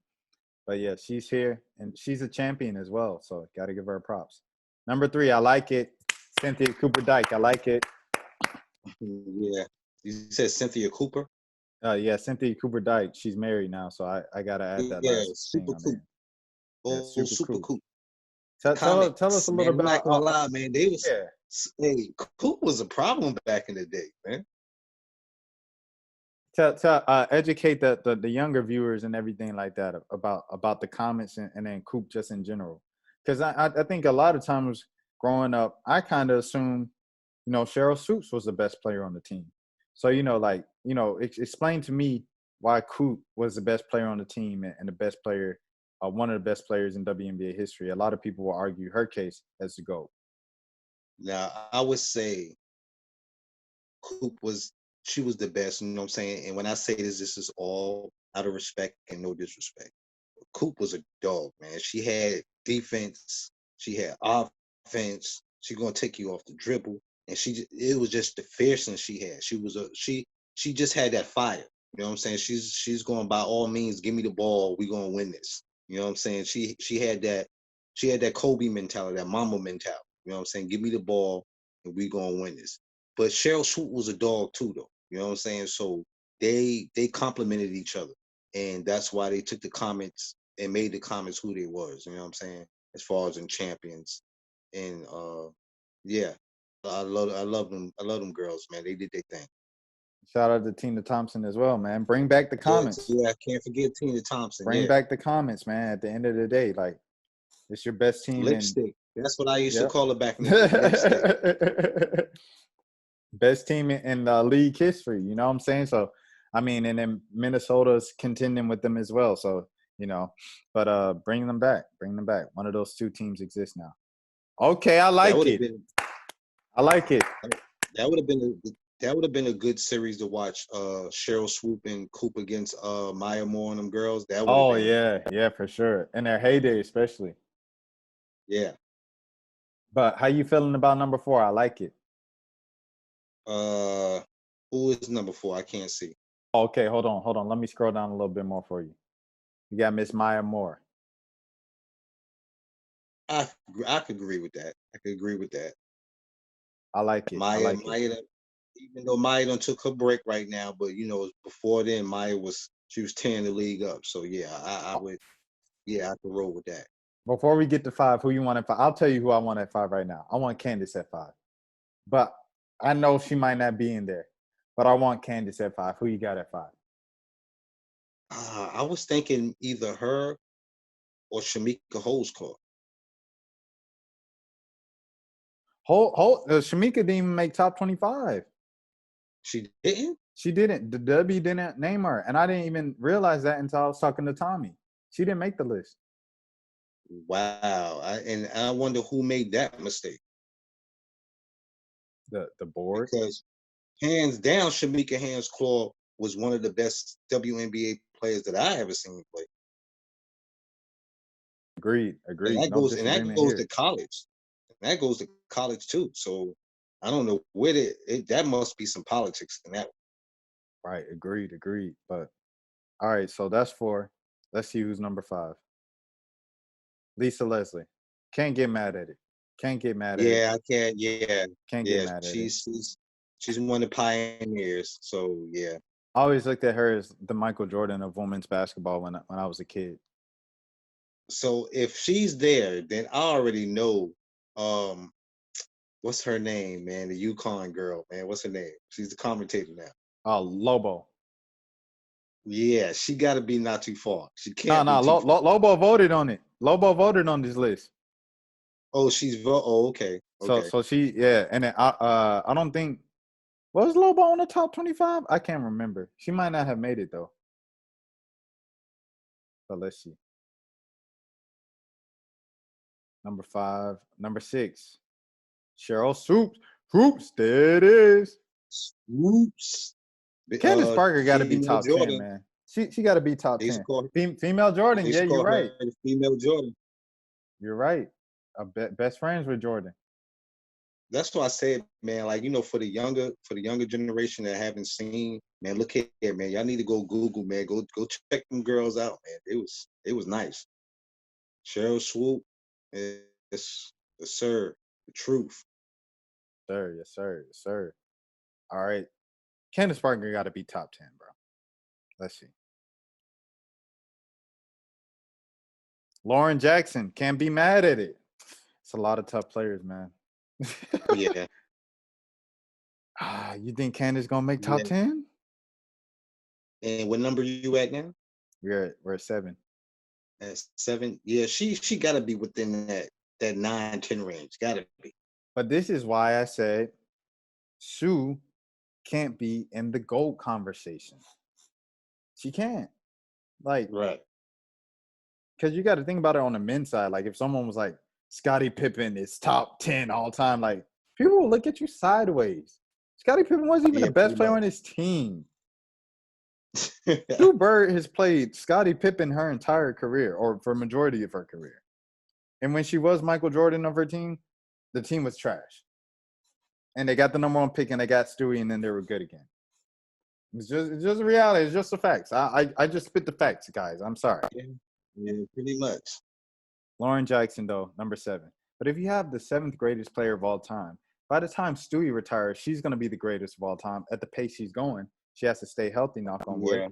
But yeah, she's here and she's a champion as well. So got to give her props. Number 3, I like it. Cynthia Cooper Dyke. I like it. Yeah. You said Cynthia Cooper? Yeah, Cynthia Cooper Dyke. She's married now, so I gotta add that Yeah, last thing super on cool. there. Yeah, Oh, super super cool. cool. Tell us Comments, a little man. I'm not about. gonna lie, man. They was Yeah. hey, Coop was a problem back in the day, man. Educate the younger viewers and everything like that about the comments and then Coop just in general, because I think a lot of times growing up I kind of assumed Cheryl Swoops was the best player on the team. So explain to me why Coop was the best player on the team and the best player, one of the best players in WNBA history. A lot of people will argue her case as the GOAT. Now, I would say Coop was she was the best, you know what I'm saying? And when I say this is all out of respect and no disrespect. Coop was a dog, man. She had defense, she had offense. She gonna take you off the dribble, and it was just the fierceness she had. She just had that fire. You know what I'm saying? She's going by all means, give me the ball. We gonna win this. You know what I'm saying? She had that Kobe mentality, that Mamba mentality. You know what I'm saying? Give me the ball, and we gonna win this. But Cheryl Swoop was a dog too, though. You know what I'm saying? So they complemented each other, and that's why they took the comments and made the comments who they was. You know what I'm saying? As far as in champions, and yeah, I love them girls, man. They did their thing. Shout out to Tina Thompson as well, man. Bring back the Yes, comments. yeah, I can't forget Tina Thompson. Bring Yeah, back the comments, man. At the end of the day, like it's your best team in. lipstick. That's what I used to Yep. call it back in the day. Lipstick. Best team in league history. You know what I'm saying? So, I mean, and then Minnesota's contending with them as well. So, but bring them back. Bring them back. One of those 2 teams exists now. Okay, I That like would have it. been I like it. that would have been that would have been a good series to watch. Cheryl Swoop and Coop against Maya Moore and them girls. That would have Oh been yeah, for sure. In their heyday, especially. yeah. But how you feeling about number 4? I like it. Uh, who is number 4? I can't see. Okay, hold on. Let me scroll down a little bit more for you. You got Miss Maya Moore. I I could agree with that. I could agree with that. I like it. I like it. Maya, even though Maya done took her break right now, but before then Maya she was tearing the league up. So yeah, I would I could roll with that. Before we get to 5, who you want at 5? I'll tell you who I want at 5 right now. I want Candace at 5. But I know she might not be in there. But I want Candace at 5. Who you got at 5? I was thinking either her or Shamika Holdsclaw. Shamika didn't even make top 25. She didn't? She didn't. The W didn't name her. And I didn't even realize that until I was talking to Tommy. She didn't make the list. Wow. And I wonder who made that mistake. The board. Because hands down, Shamika Hands Claw was one of the best WNBA players that I ever seen play. Agreed. And that No that disagreement goes here. to college. And that goes to college too. So I don't know where that must be some politics in that. Right. Agreed. But all right, so that's 4. Let's see who's number 5. Lisa Leslie. Can't get mad at it. Can't get mad at it. Yeah, I can't. Yeah, Can't get yeah. mad at it. She's one of the pioneers. So yeah. I always looked at her as the Michael Jordan of women's basketball when I was a kid. So if she's there, then I already know. What's her name, man? The UConn girl, man. What's her name? She's the commentator now. Oh, Lobo. Yeah, she got to be not too far. She No, can't be no, too far. Lobo voted on it. Lobo voted on this list. Oh, oh, okay, okay. So she, yeah, and then I don't think, was Lobo on the top 25? I can't remember. She might not have made it though. But let's see. Number 5, number 6, Cheryl Swoops. There it is. Oops. Candace Parker got to be Female top 10, Jordan. man. She got to be top They used to 10. call Female Jordan. they used Yeah, to you're call right. her the female Jordan. You're right. Best friends with Jordan. That's why I said, man, like for the younger generation that haven't seen, man, look here, man. Y'all need to go Google, man. Go check them girls out, man. It was nice. Cheryl Swoop, it's the sir, the truth. Sir, yes, sir, yes, sir. All right. Candace Parker got to be top 10, bro. Let's see. Lauren Jackson, can't be mad at it. It's a lot of tough players, man. Yeah, You think Candace gonna make top yeah. 10? And what number you at now? We're at 7. At 7. Yeah, she got to be within that 9-10 range. Got to be. But this is why I said Sue can't be in the GOAT conversation. She can't. Like, Right. because you got to think about it on the men's side. Like, if someone was like, Scottie Pippen is top 10 all time, like, people will look at you sideways. Scottie Pippen wasn't even Yeah, the best pretty player on much. his team. Sue Bird has played Scottie Pippen her entire career, or for a majority of her career. And when she was Michael Jordan of her team, the team was trash. And they got the number 1 pick, and they got Stewie, and then they were good again. It's just a reality. It's just the facts. I just spit the facts, guys. I'm sorry. Yeah, pretty much. Lauren Jackson, though, number 7. But if you have the 7th greatest player of all time, by the time Stewie retires, she's going to be the greatest of all time at the pace she's going. She has to stay healthy, knock on wood. Yeah.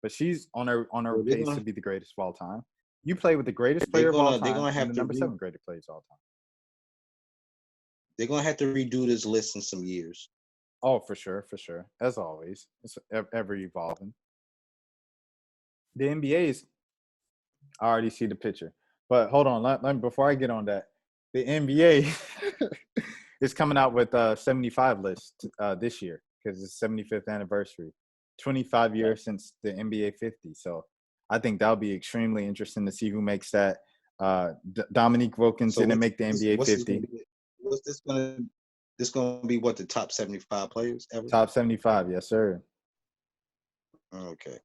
But she's on her Well, pace to be the greatest of all time. You play with the greatest player of all they're time gonna and have the to number 7 greatest players of all time. they're gonna have to redo this list in some years. Oh, for sure. As always, it's ever evolving. The NBA is. I already see the picture, but hold on. Let me, before I get on that, the NBA is coming out with a 75 list this year because it's 75th anniversary, 25 years since the NBA 50. So I think that'll be extremely interesting to see who makes that. Dominique Wilkins So didn't make the NBA what's this gonna 50. be? What's this gonna? This gonna be what, the top 75 players ever? Top 75, yes, sir. Okay.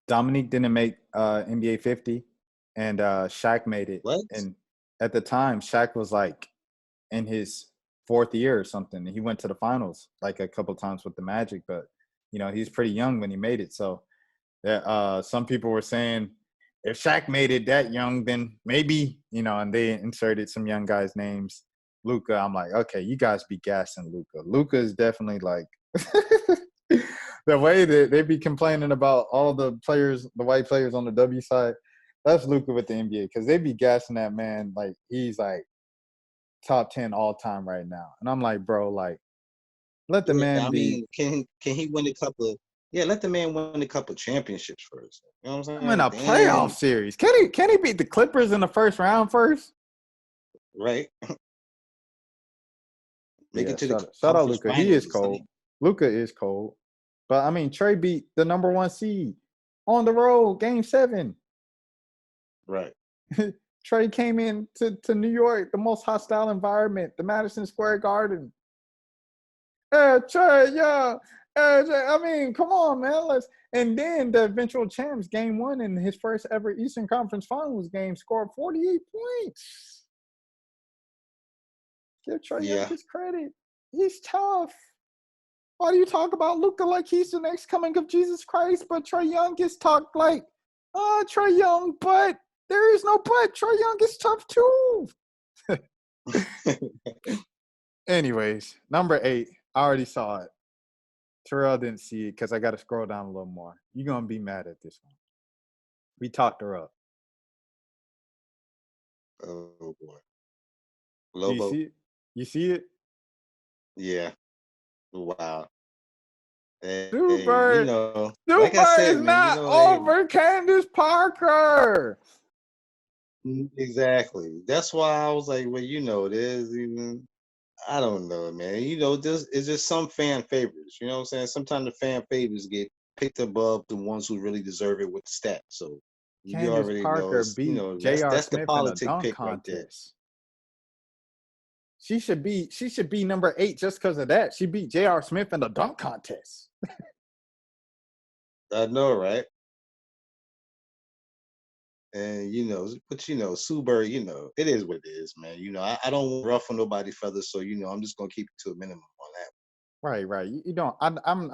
Dominique didn't make NBA 50, and Shaq made it. What? And at the time, Shaq was like in his fourth year or something. He went to the finals like a couple times with the Magic, but he's pretty young when he made it. So some people were saying if Shaq made it that young, then maybe, and they inserted some young guys' names. Luka, I'm like, okay, you guys be gassing Luka. Luka is definitely like the way that they be complaining about all the players, the white players on the W side. That's Luka with the NBA because they be gassing that man like he's like top 10 all time right now. And I'm like, bro, like, let the Yeah, man I be. mean, can he win a couple? Yeah, let the man win a couple championships first. You know what I'm I'm in saying? a playoff Then, series. Can he beat the Clippers in the first round first? right, But make yeah, it to the shout out conference Luca. He finals is or cold. something. Luca is cold. But I mean, Trey beat the number 1 seed on the road, game 7. Right. Trey came in to New York, the most hostile environment, the Madison Square Garden. Hey, Trey, yeah. Hey, Trey, I mean, come on, man. And then the eventual champs, game 1 in his first ever Eastern Conference Finals game, scored 48 points. Give Trey Young Yeah. his credit. He's tough. Why do you talk about Luka like he's the next coming of Jesus Christ, but Trey Young gets talked like, Trey Young, but there is no but. Trey Young is tough too. Anyways, number 8. I already saw it. Terrell didn't see it because I got to scroll down a little more. You're going to be mad at this one. We talked her up. Oh boy. Do you Lobo. see it? You see it? Yeah. Wow. Hey, Super. like I Super is said, man, not hey, over Candace Parker. exactly. That's why I was like, well, there's even, I don't know, man. This is just some fan favorites. You know what I'm saying? Sometimes the fan favorites get picked above the ones who really deserve it with the stats. So you Candace already know Parker it's, beat that's J.R. that's the Smith in a politic dunk pick right there. contest. She should be number 8 just because of that. She beat J.R. Smith in the dunk contest. I know, right? And Sue Bird, it is what it is, man. I don't want to ruffle nobody's feathers, so I'm just gonna keep it to a minimum on that. Right. You don't. I'm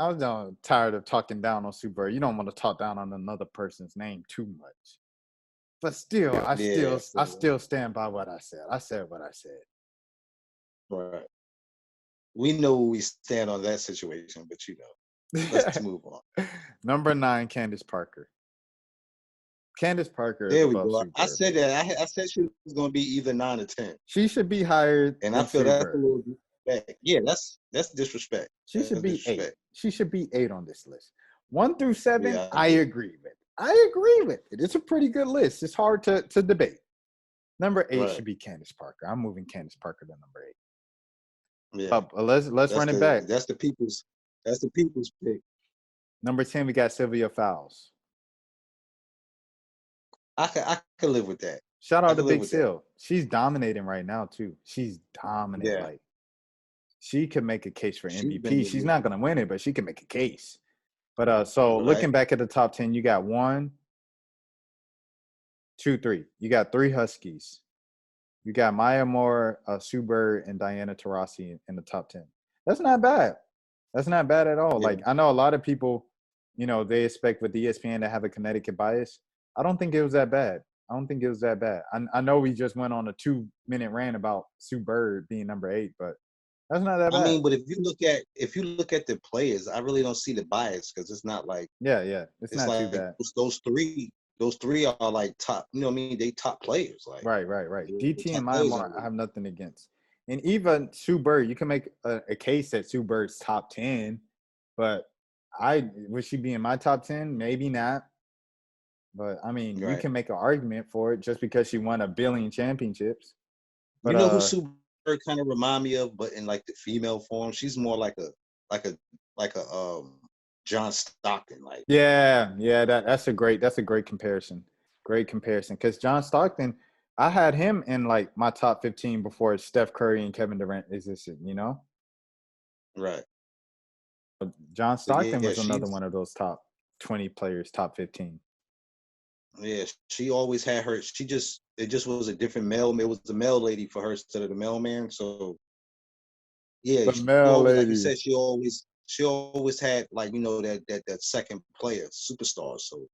tired of talking down on Sue Bird. You don't want to talk down on another person's name too much. But still, Yeah, I so, still stand by what I said. I said what I said. right. We know where we stand on that situation, but let's move on. Number 9, Candace Parker. Candace Parker is There we above go. Sue I Bird. said that. I said she was going to be either 9 or 10, She should be higher and I than feel Sue that's a Bird. little disrespect. Yeah, that's disrespect. She That's should be 8. disrespect. She should be 8 on this list. 1 through 7, Yeah, I I agree. agree with. I agree with it. It's a pretty good list. It's hard to debate. Number 8 Right. should be Candace Parker. I'm moving Candace Parker to number 8. Yeah. Let's run it back. That's the people's pick. Number 10, we got Sylvia Fowles. I could live with that. Shout I out to could live Big with that. Sil. She's dominating right now too. She's dominant. Yeah. Like she could make a case for She's been MVP. with She's me. not gonna win it, but she can make a case. But so Right. looking back at the top 10, you got 1, 2, 3. You got 3 Huskies. You got Maya Moore, Sue Bird, and Diana Taurasi in the top 10. That's not bad. That's not bad at all. Yeah. Like I know a lot of people, they expect with ESPN to have a Connecticut bias. I don't think it was that bad. I know we just went on a 2-minute rant about Sue Bird being number 8, but that's not that I bad. mean, but if you look at the players, I really don't see the bias because it's not like Yeah. It's not too like bad. those three are like top. You know what I mean? They top players. Like Right. the DT and top Maya players. Moore, I have nothing against. And even Sue Bird, you can make a case that Sue Bird's top 10, but would she be in my top 10? Maybe not. But I mean, you Right. can make an argument for it just because she won a billion championships. But You know who Sue Bird kind of remind me of, but in like the female form, she's more like a John Stockton. Like yeah, that's a great comparison. Great comparison. Because John Stockton, I had him in like my top 15 before Steph Curry and Kevin Durant existed, you know? Right. John But Stockton yeah, was another one of those top 20 players, top 15. she always had her. It just was a different male. It was the male lady for her instead of the mailman. So yeah, The she male always, like you lady. said, she always had, like, that second player, superstar. So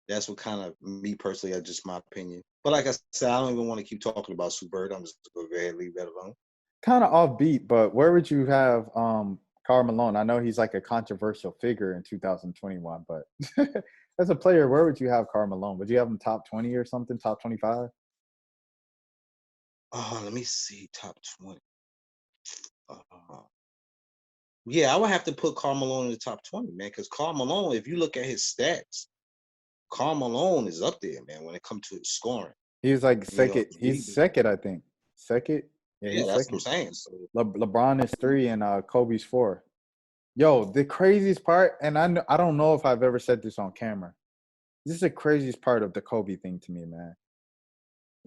that's what kind of, me personally, that's just my opinion. But like I said, I don't even want to keep talking about Sue Bird. I'm just gonna go ahead and leave that alone. Kind of offbeat, but where would you have Karl Malone? I know he's like a controversial figure in 2021, but as a player, where would you have Karl Malone? Would you have him top 20 or something, top 25? Oh, let me see, top 20. Uh, yeah, I would have to put Karl Malone in the top 20, man, because Karl Malone, if you look at his stats, Karl Malone is up there, man, when it comes to scoring. He was like second. He's Rebound. second, I think. Second? Yeah, Yeah, he's that's what I'm second. saying. So LeBron is three and Kobe's four. Yo, the craziest part, and I don't know if I've ever said this on camera. This is the craziest part of the Kobe thing to me, man.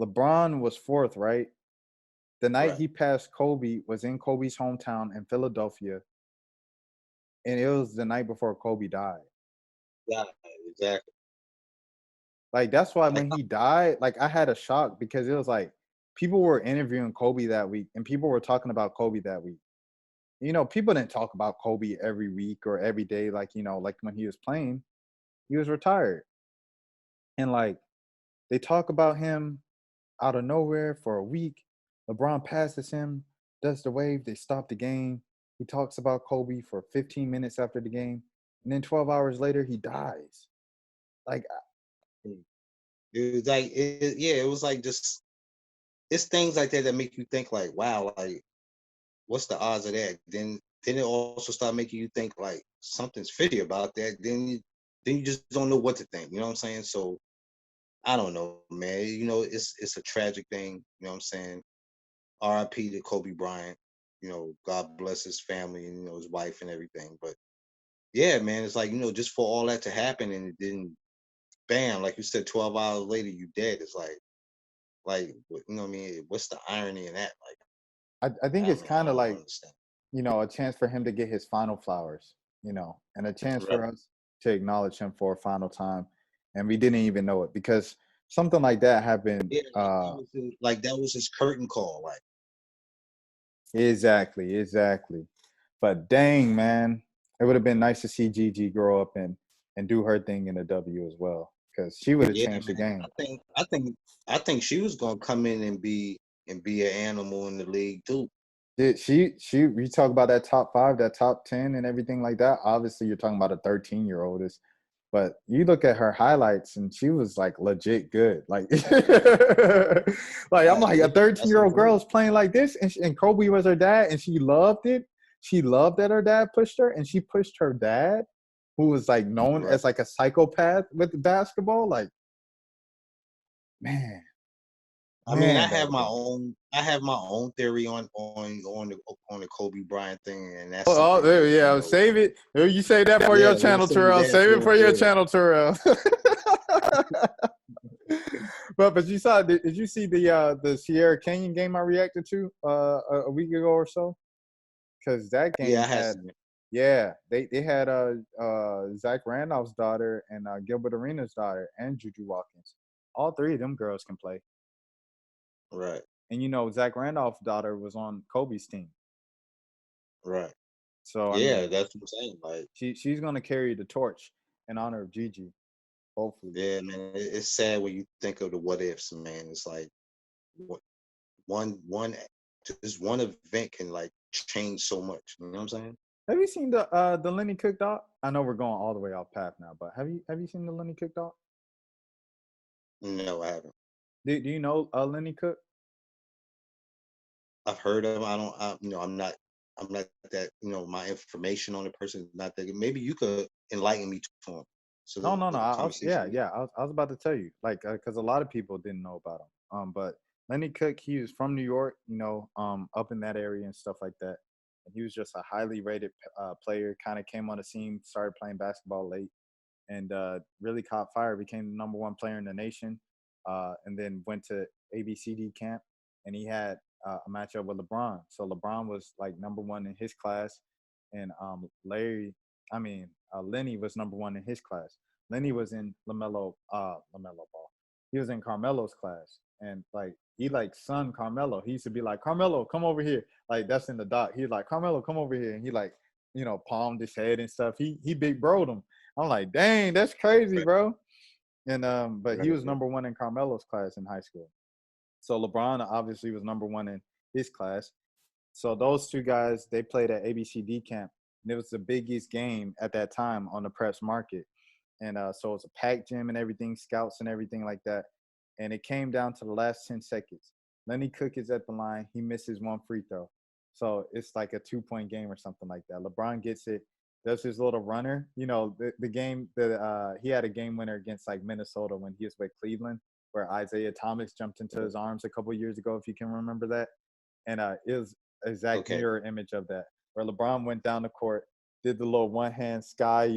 LeBron was fourth, right? The night right. he passed Kobe was in Kobe's hometown in Philadelphia, and it was the night before Kobe died. Yeah, exactly. Like that's why Like, when he died, like I had a shock because it was like people were interviewing Kobe that week, and people were talking about Kobe that week. You know, people didn't talk about Kobe every week or every day, like like when he was playing, he was retired, and like they talk about him out of nowhere for a week. LeBron passes him, does the wave, they stop the game. He talks about Kobe for 15 minutes after the game, and then 12 hours later, he dies. Like, it was like, yeah, it was like, just, it's things like that that make you think, like, wow, like, what's the odds of that? Then it also start making you think, like, something's fishy about that. Then you just don't know what to think. You know what I'm saying? So I don't know, man. It's a tragic thing. You know what I'm saying? R.I.P. to Kobe Bryant. God bless his family and his wife and everything. But yeah, man, it's like, just for all that to happen, and it didn't, bam, like you said, 12 hours later you dead. It's like, what I mean? What's the irony in that? Like, I think it's I mean, I kind of don't like, understand. a chance for him to get his final flowers, and a chance Right. for us to acknowledge him for a final time. And we didn't even know it because something like that happened. Yeah, that was his curtain call. Like, Exactly, exactly. But dang, man, it would have been nice to see Gigi grow up and do her thing in the W as well because she would have yeah, changed the man. game. I think she was gonna come in and be an animal in the league too. Did she you talk about that top five, that top 10 and everything like that. Obviously you're talking about a 13-year-old is, but you look at her highlights and she was like legit good. Like like I'm like a Yeah, that's what I'm 13-year-old girl saying. is playing like this and Kobe was her dad and she loved it. She loved that her dad pushed her and she pushed her dad who was like known Right. as like a psychopath with basketball. Like, man, I mean, I man, that have would have my been. own I have my own theory on the Kobe Bryant thing, and that's Oh, something there, that yeah, save it. You say that for yeah, your let me channel, save you Terrell. that Save it for for your yeah. channel, Terrell. But you saw, did you see the Sierra Canyon game I reacted to a week ago or so? Because that Yeah, game I had had, some. yeah, they had Zach Randolph's daughter and Gilbert Arenas' daughter and Juju Watkins. All three of them girls can play. Right, And Zach Randolph's daughter was on Kobe's team. right. So I Yeah, mean, that's what I'm saying. Like, she's gonna carry the torch in honor of Gigi, hopefully. yeah, man, it's sad when you think of the what ifs, man. It's like, what one just one event can, like, change so much. You know what I'm saying? Have you seen the Lenny Cook doc? I know we're going all the way off path now, but have you seen the Lenny Cook doc? No, I haven't. Do you know Lenny Cook? I've heard of him. I don't. I'm not that. My information on the person is not that good. Maybe you could enlighten me to him, so No, that no, no. the Yeah, conversation. yeah. I was about to tell you, like, because a lot of people didn't know about him. But Lenny Cook, he was from New York, up in that area and stuff like that. And he was just a highly rated player. Kind of came on the scene, started playing basketball late, and really caught fire. Became the number one player in the nation. and then went to ABCD camp, and he had a matchup with LeBron. So LeBron was like number one in his class, and Lenny was number one in his class. Lenny was in LaMelo Ball. He was in Carmelo's class, and like he like son Carmelo. He used to be like, Carmelo, come over here. Like that's in the doc. He's like, Carmelo, come over here, and he like, palmed his head and stuff. He big broed him. I'm like, dang, that's crazy, bro. And but he was number one in Carmelo's class in high school. So LeBron obviously was number one in his class. So those two guys, they played at ABCD camp, and it was the biggest game at that time on the Preps market. And so it's a packed gym and everything, scouts and everything like that. And it came down to the last 10 seconds. Lenny Cook is at the line. He misses one free throw. So it's like a 2-point game or something like that. LeBron gets it, does his little runner. The game that he had a game winner against like Minnesota when he was with Cleveland, where Isaiah Thomas jumped into his arms a couple years ago, if you can remember that. And it was exact mirror image of that, where LeBron went down the court, did the little one-hand sky,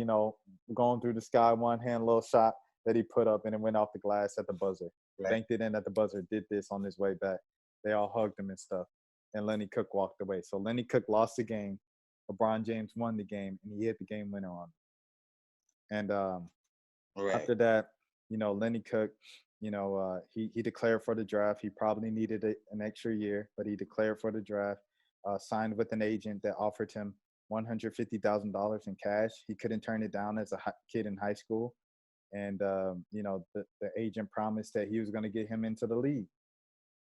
going through the sky, one-hand little shot that he put up, and it went off the glass at the buzzer. Banked it in at the buzzer, did this on his way back. They all hugged him and stuff. And Lenny Cook walked away. So Lenny Cook lost the game. LeBron James won the game, and he hit the game winner on him. And after that, Lenny Cook, he declared for the draft. He probably needed an extra year, but he declared for the draft, signed with an agent that offered him $150,000 in cash. He couldn't turn it down as a kid in high school. And, the agent promised that he was going to get him into the league.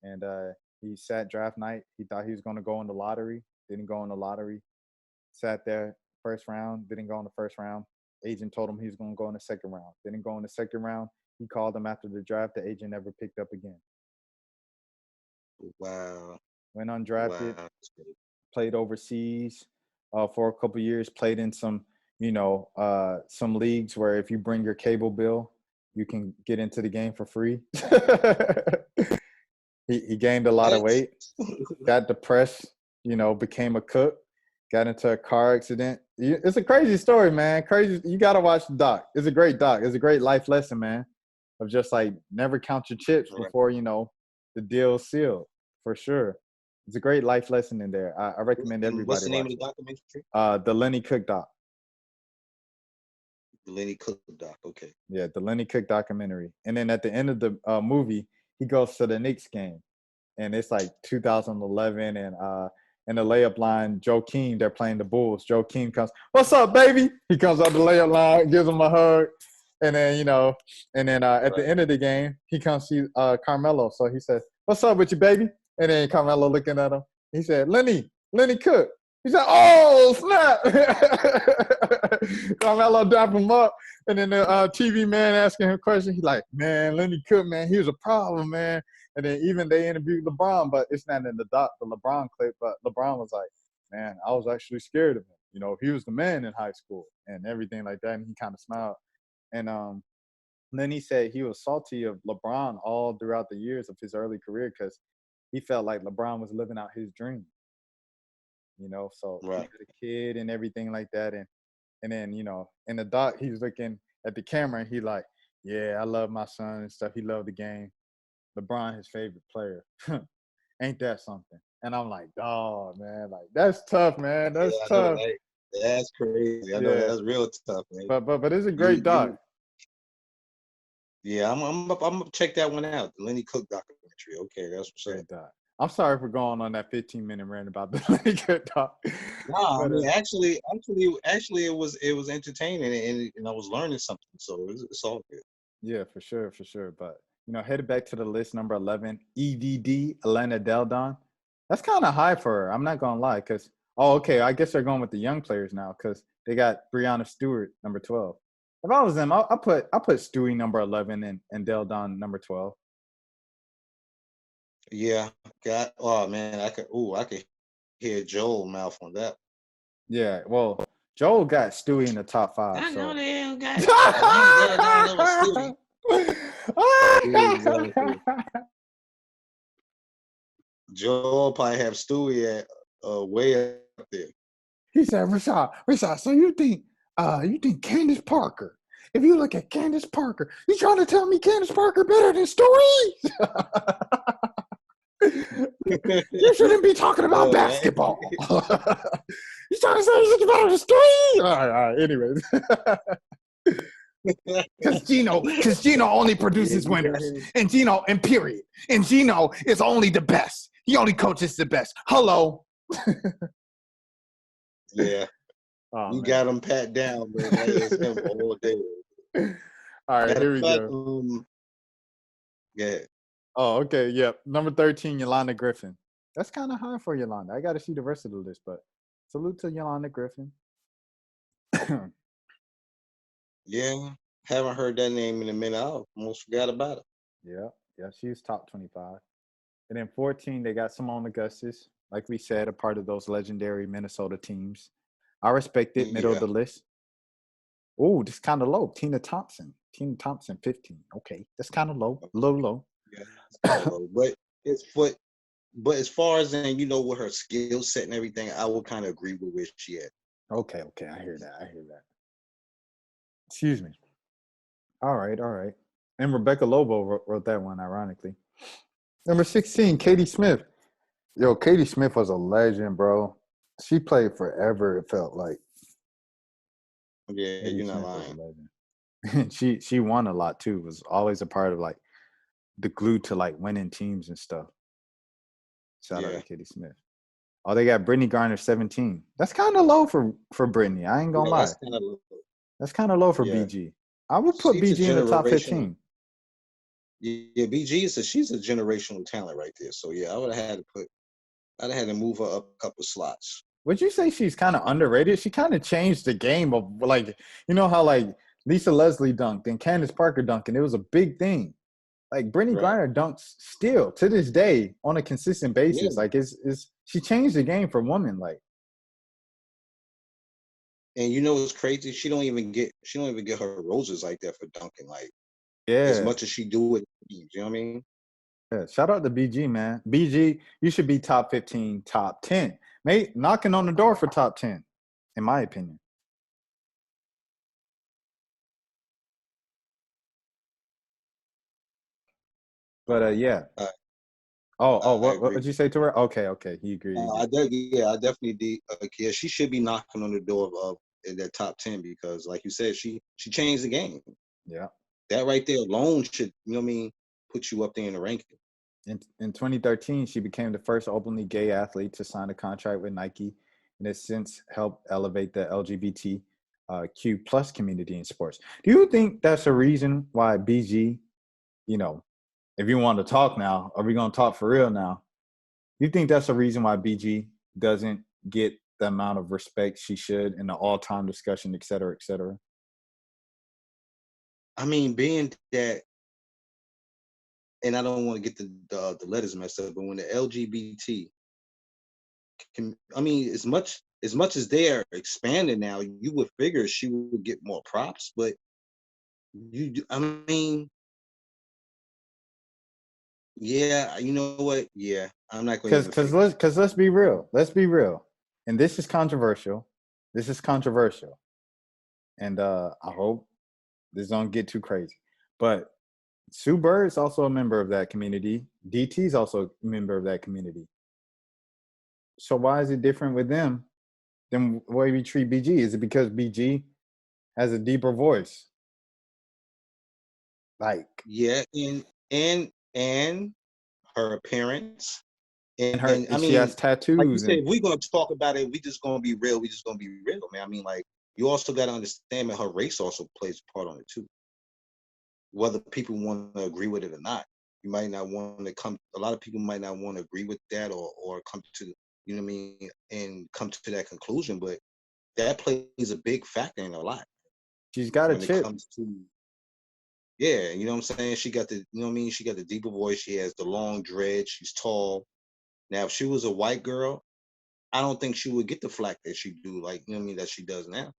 And he sat draft night. He thought he was going to go in the lottery. Didn't go in the lottery. Sat there first round. Didn't go in the first round. Agent told him he was going to go in the second round. Didn't go in the second round. He called him after the draft. The agent never picked up again. Wow. Went undrafted. Wow. Played overseas for a couple years. Played in some leagues where if you bring your cable bill, you can get into the game for free. He gained a lot of weight, got depressed, became a cook, got into a car accident. It's a crazy story, man. Crazy. You got to watch the doc. It's a great doc. It's a great life lesson, man, of just like never count your chips before, the deal's sealed, for sure. It's a great life lesson in there. I recommend everybody. What's the name of the documentary? The Lenny Cook doc. The Lenny Cook doc, okay. Yeah, the Lenny Cook documentary. And then at the end of the movie, he goes to the Knicks game. And it's like 2011, and in the layup line, Joakim, they're playing the Bulls. Joakim comes, "What's up, baby?" He comes out the layup line, gives him a hug. And then, at the end of the game, he comes see Carmelo. So he says, "What's up with you, baby?" And then Carmelo looking at him. He said, Lenny Cook." He said, "Oh, snap." Carmelo dapped him up. And then the TV man asking him a question. He's like, "Man, Lenny Cook, man, he was a problem, man." And then even they interviewed LeBron, but it's not in the LeBron clip. But LeBron was like, "Man, I was actually scared of him. He was the man in high school and everything like that." And he kind of smiled. And then he said he was salty of LeBron all throughout the years of his early career because he felt like LeBron was living out his dream. So he had a kid and everything like that. And then, in the doc, he's looking at the camera and he like, "Yeah, I love my son and stuff. He loved the game. LeBron, his favorite player." Ain't that something? And I'm like, "Oh, man, like that's tough, man. That's tough." That's crazy. I know that's real tough, man. But it's a great doc. Yeah, I'm gonna check that one out. The Lenny Cook documentary. Okay, that's what's up. I'm sorry for going on that 15-minute rant about the Lenny Cook doc. No, I mean, actually, it was entertaining, and I was learning something. So it's all good. Yeah, for sure. But headed back to the list, number 11, EDD, Elena Del Don. That's kind of high for her. I'm not gonna lie, because I guess they're going with the young players now because they got Breanna Stewart, number 12. If I was them, I put Stewie number 11 and Del Don number 12. Yeah, I could hear Joel mouth on that. Yeah, well, Joel got Stewie in the top 5. I know they ain't got Joel probably have Stewie at way up there. He said, Rashad, so you think Candace Parker if you look at Candace Parker, you trying to tell me Candace Parker better than Story? You shouldn't be talking about basketball. You trying to say she's better than Story? All right. Anyways. Because Gino only produces winners. And Gino, and period. And Gino is only the best. He only coaches the best. Hello. Yeah. Oh, you man. got him pat down, man. That is him all day. All right, here we go. Yeah. Oh, okay. Yep. Number 13, Yolanda Griffin. That's kind of high for Yolanda. I got to see the rest of the list, but salute to Yolanda Griffin. Yeah. Haven't heard that name in a minute. I almost forgot about it. Yeah, she's top 25. And then 14, they got Simone Augustus. Like we said, a part of those legendary Minnesota teams. I respect it, middle of the list. Oh, this kind of low. Tina Thompson, 15. Okay, that's kind of low, a little low. Yeah, it's kind of low. But as far as in, with her skill set and everything, I would kind of agree with where she at. Okay, I hear that. Excuse me. All right. And Rebecca Lobo wrote that one, ironically. Number 16, Katie Smith. Yo, Katie Smith was a legend, bro. She played forever, it felt like. Yeah, Katie you're not Smith lying. was a legend. she won a lot, too. Was always a part of, like, the glue to, like, winning teams and stuff. Shout out to Katie Smith. Oh, they got Brittany Garner, 17. That's kind of low for Brittany. I ain't gonna lie. That's kind of low for BG. I would put BG in the top 15. Yeah, BG she's a generational talent right there. So yeah, I'd have had to move her up a couple slots. Would you say she's kind of underrated? She kind of changed the game of, like, you know how, like, Lisa Leslie dunked and Candace Parker dunked, and it was a big thing. Like, Brittany Griner dunks still to this day on a consistent basis. Yeah. Like, she changed the game for women. Like, and it's crazy. She don't even get her roses like that for dunking. Like, as much as she do with teams. You know what I mean? Yeah. Shout out to BG, man. BG, you should be top 15, top 10. Mate, knocking on the door for top 10, in my opinion. But yeah. What did you say to her? Okay. He agreed. I definitely did. Yeah, she should be knocking on the door of that top 10 because, like you said, she changed the game. Yeah. That right there alone should, put you up there in the ranking. In 2013, she became the first openly gay athlete to sign a contract with Nike, and has since helped elevate the LGBTQ plus community in sports. Do you think that's a reason why BG, if you want to talk now, are we going to talk for real now? You think that's a reason why BG doesn't get the amount of respect she should in the all-time discussion, et cetera, et cetera? I mean, being that, and I don't want to get the letters messed up, but when the LGBT as much as they're expanding now, you would figure she would get more props, but yeah, you know what? Yeah, I'm not going to. Because let's be real. And this is controversial. And I hope this don't get too crazy. But Sue Bird's also a member of that community. DT's also a member of that community. So why is it different with them than the way we treat BG? Is it because BG has a deeper voice? Like, yeah, and her appearance. And she has tattoos. Like you said, if we're gonna talk about it, we just gonna be real. Man. I mean, like, you also got to understand that her race also plays a part on it too. Whether people want to agree with it or not, you might not want to come. A lot of people might not want to agree with that or come to and come to that conclusion. But that plays a big factor in her life. She's got a chip. It comes to, yeah, you know what I'm saying. She got the, she got the deeper voice. She has the long dread. She's tall. Now, if she was a white girl, I don't think she would get the flack that she do, like, that she does now.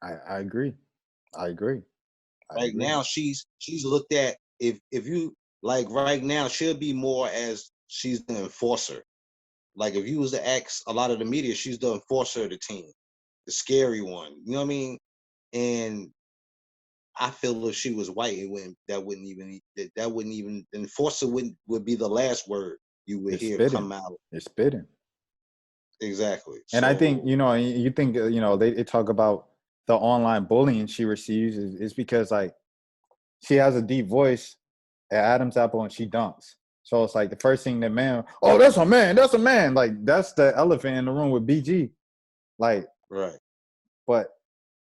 I agree. Right now, she's looked at, if you, like, right now, she'll be more as she's the enforcer. Like, if you was to ask a lot of the media, she's the enforcer of the team, the scary one. You know what I mean? And I feel if she was white, that wouldn't even enforcer would be the last word you would It's hear spitting. come out. It's spitting. Exactly. And I think, So you think, they talk about the online bullying she receives is because like she has a deep voice at Adam's Apple and she dunks. So it's like the first thing that man, oh, that's a man, that's a man. Like that's the elephant in the room with BG. Like, right. but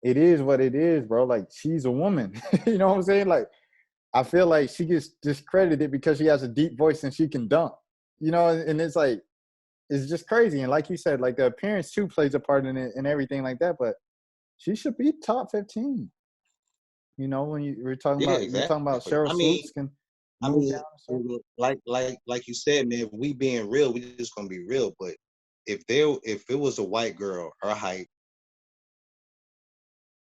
it is what it is, bro. Like she's a woman. You know what I'm saying? Like I feel like she gets discredited because she has a deep voice and she can dunk. And it's like it's just crazy. And like you said, like the appearance too plays a part in it and everything like that. But she should be top 15. When we're talking Yeah, about exactly. Cheryl Swoops can I move mean, down. So like you said, man, if we being real, we just gonna be real. But if it was a white girl, her height,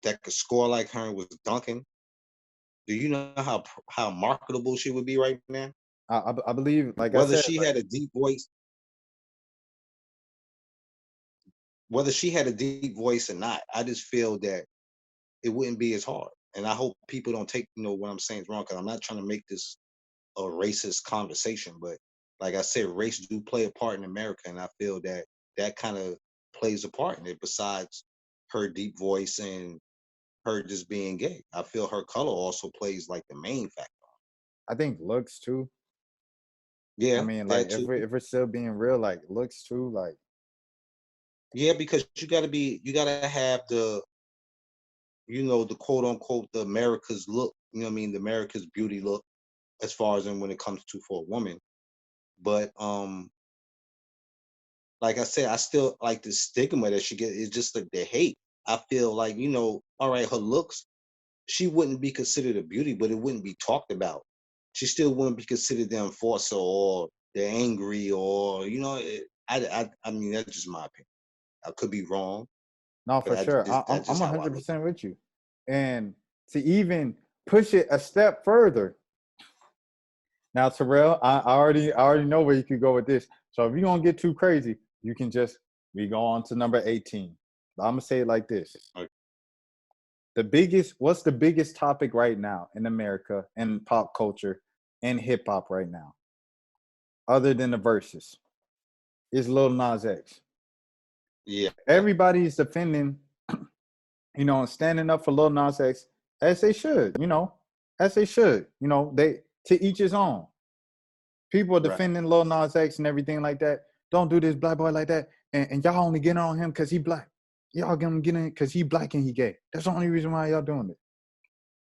that could score like her and was dunking, do you know how marketable she would be right now? I believe, like I Whether said, she like had a deep voice, whether she had a deep voice or not, I just feel that it wouldn't be as hard. And I hope people don't take what I'm saying is wrong, because I'm not trying to make this a racist conversation, but like I said, race do play a part in America, and I feel that that kind of plays a part in it. Besides her deep voice and her just being gay, I feel her color also plays like the main factor. I think looks too. I Yeah, mean, like that if too. we're still being real, like looks too, like Yeah, because you gotta have the quote unquote the America's look. You know what I mean? The America's beauty look, as far as in when it comes to for a woman. But like I said, I still like the stigma that she gets. It's just like the hate. I feel like, all right, her looks, she wouldn't be considered a beauty, but it wouldn't be talked about. She still wouldn't be considered the enforcer or the angry, or I mean, that's just my opinion. I could be wrong, no, but for sure. that's I'm just how I look. 100% with you. And to even push it a step further, now Terrell, I already know where you could go with this. So if you don't get too crazy, you can we go on to number 18. I'm gonna say it like this. Okay. What's the biggest topic right now in America and pop culture and hip hop right now, other than the verses, is Lil Nas X. Yeah, Everybody's defending, and standing up for Lil Nas X as they should, as they should. They to each his own. People are right. defending Lil Nas X and everything like that. Don't do this, black boy, like that. And y'all only getting on him because he black. Y'all gonna get in because he black and he gay. That's the only reason why y'all doing it.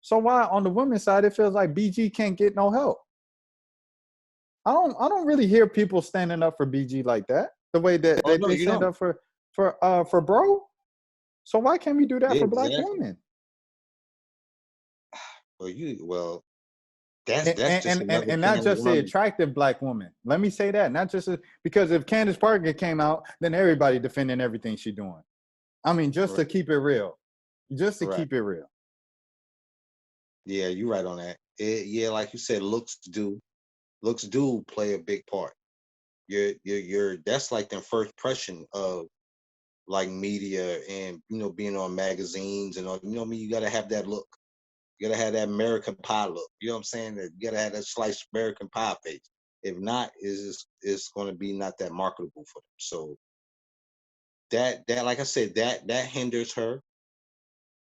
So why on the women's side it feels like BG can't get no help? I don't really hear people standing up for BG like that. The way that, Oh that no, they you stand don't. up for bro. So why can't we do that Yeah, for black exactly. women? Well, that's And, just another and can not of just the worms. attractive black woman. Let me say that. Not just because if Candace Parker came out, then everybody defending everything she's doing. I mean, just Right. to keep it real. Just to Right. keep it real. Yeah, you're right on that. Yeah, like you said, looks do play a big part. You're that's like the first impression of like media and being on magazines and all. I mean, you gotta have that look. You gotta have that American Pie look. You know what I'm saying? That you gotta have that sliced American Pie face. If not, it's gonna be not that marketable for them. So that like I said, that hinders her.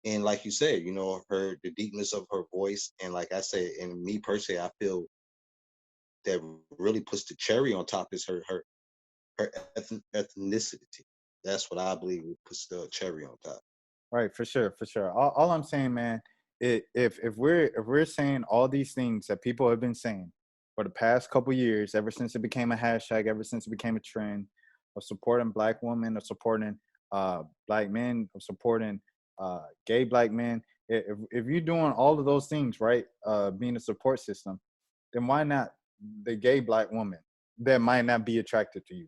And like you said, the deepness of her voice, and like I said, and me personally, I feel that really puts the cherry on top is her ethnicity. That's what I believe puts the cherry on top. Right, for sure, for sure. All I'm saying, man, if we're saying all these things that people have been saying for the past couple years, ever since it became a hashtag, ever since it became a trend, of supporting black women, of supporting black men, of supporting gay black men. If you're doing all of those things, right, being a support system, then why not the gay black woman that might not be attracted to you?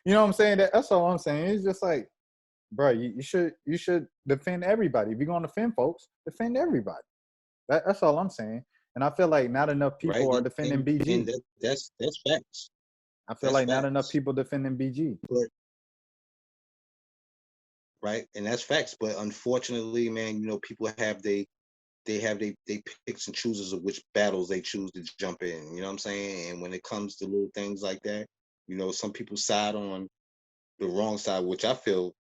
You know what I'm saying? That's all I'm saying. It's just like, bro, you should defend everybody. If you're gonna defend folks, defend everybody. That's all I'm saying. And I feel like not enough Right? people are defending And BG. that's facts. I feel That's like not enough facts. people defending BG. But right? And that's facts. But unfortunately, man, people have they picks and chooses of which battles they choose to jump in. You know what I'm saying? And when it comes to little things like that, some people side on the wrong side, which I feel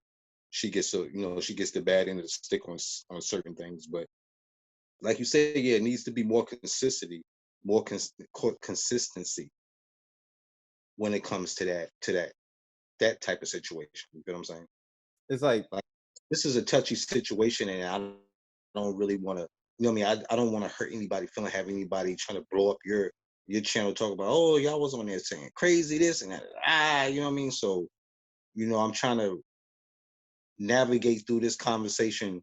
she gets the bad end of the stick on certain things. But like you said, yeah, it needs to be more consistency when it comes to that type of situation. You know what I'm saying? It's like Like, this is a touchy situation, and I don't really want to. You know what I mean? I don't want to hurt anybody, feeling have anybody trying to blow up your channel, talk about, oh, y'all was on there saying crazy this and that. You know what I mean? So, I'm trying to navigate through this conversation,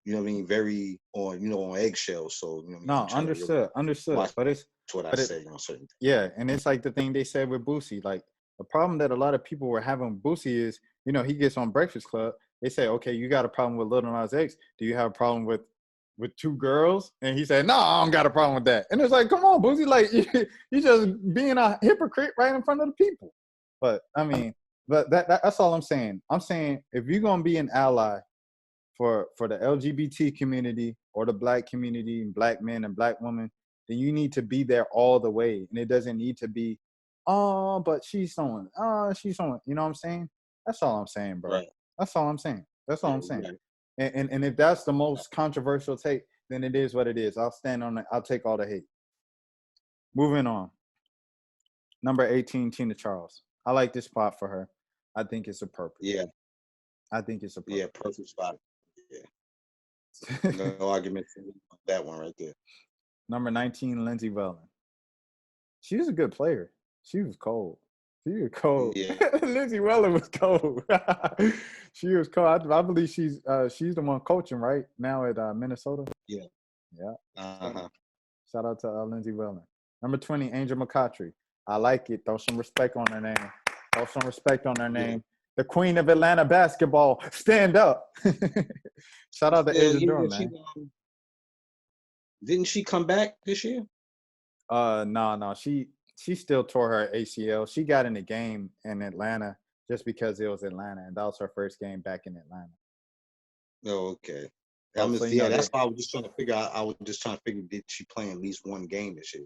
what I mean, very on eggshells. So, what I mean, I'm no, trying to really understood. watch But it's what I but it say on certain things. yeah, and it's like the thing they said with Boosie. Like the problem that a lot of people were having with Boosie is, he gets on Breakfast Club. They say, okay, you got a problem with Lil Nas X. Do you have a problem with two girls? And he said, no, I don't got a problem with that. And it's like, come on, Boosie, like you just being a hypocrite right in front of the people. But I mean, but that's all I'm saying. I'm saying if you're gonna be an ally for the LGBT community or the black community and black men and black women, then you need to be there all the way. And it doesn't need to be, oh, but she's someone. Oh, she's someone. You know what I'm saying? That's all I'm saying, bro. Right. That's all I'm saying. That's all Yeah, I'm saying. right. And if that's the most controversial take, then it is what it is. I'll stand on it. I'll take all the hate. Moving on. Number 18, Tina Charles. I like this spot for her. I think it's a purpose. Yeah. I think it's a Yeah. purpose. Perfect spot. Yeah. No argument on that one right there. Number 19, Lindsey Wellen. She was a good player. She was cold. She was cold. Yeah. Lindsey Wellen was cold. She was cold. I believe she's the one coaching right now at Minnesota. Yeah. Yeah. Uh-huh. Shout out to Lindsey Wellen. Number 20, Angel McCoughtry. I like it. Throw some respect on her name. Throw some respect on her Yeah. name. The queen of Atlanta basketball. Stand up. Shout out to Still, Asia yeah, Durham, man. didn't she come back this year? No. She still tore her ACL. She got in the game in Atlanta just because it was Atlanta, and that was her first game back in Atlanta. Oh, okay. So That's why I was just trying to figure out. I was just trying to figure, did she play at least one game this year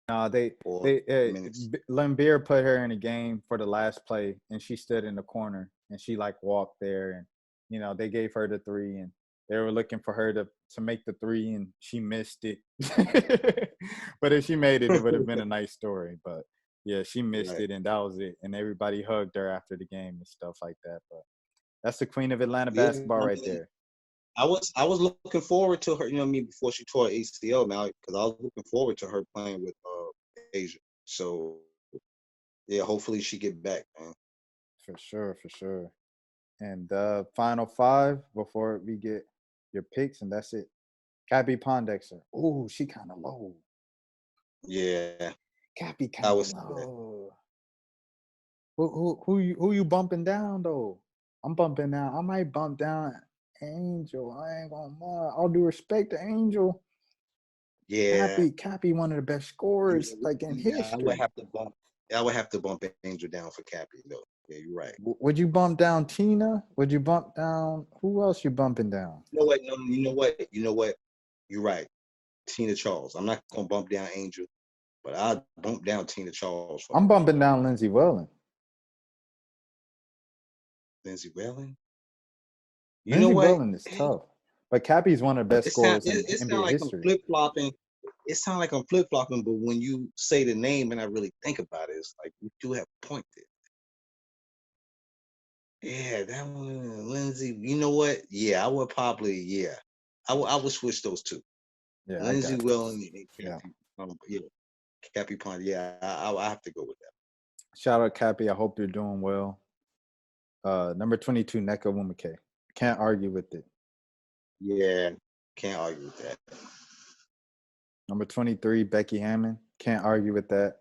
no, or they minutes? Lembeer put her in a game for the last play, and she stood in the corner and she like walked there, and they gave her the three, and they were looking for her to make the three, and she missed it. But if she made it, it would have been a nice story. But yeah, she missed Right. it, and that was it. And everybody hugged her after the game and stuff like that. But that's the queen of Atlanta Yeah, basketball I right mean, there. I was looking forward to her. You know what I mean, before she tore ACL now, because I was looking forward to her playing with Asia. So yeah, hopefully she get back, man. For sure, for sure. And final five before we get your picks, and that's it. Cappy Pondexter. Ooh, she kind of low. Yeah, Cappy I kind of was that. low. Who you bumping down though? I'm bumping down. I might bump down Angel. I ain't gonna lie. All due respect to Angel. Yeah, Cappy, one of the best scorers like in yeah, I would history. have to bump. I would have to bump Angel down for Cappy though. Yeah, you're right. Would you bump down Tina? Would you bump down who else you bumping down? You know what? No, you know what? You know what? You're right. Tina Charles. I'm not gonna bump down Angel, but I'll bump down Tina Charles for I'm bumping down Lindsey Wellen. Lindsey Wellen. You know Lindsey what? Wellen is tough, but Cappy's one of the best scorers in It sound NBA like I'm history. flip flopping. It sounds like I'm flip flopping, but when you say the name and I really think about it, it's like you do have a point there. Yeah, that one, Lindsey. You know what? Yeah, I would probably. Yeah, I would switch those two. Yeah, I Lindsey got you. Wellen and Yeah. Cappy. Yeah, Cappy Pond. Yeah, I have to go with that. Shout out Cappy. I hope you're doing well. Number 22, Neka Wumike. Can't argue with it. Yeah, can't argue with that. Number 23, Becky Hammond. Can't argue with that.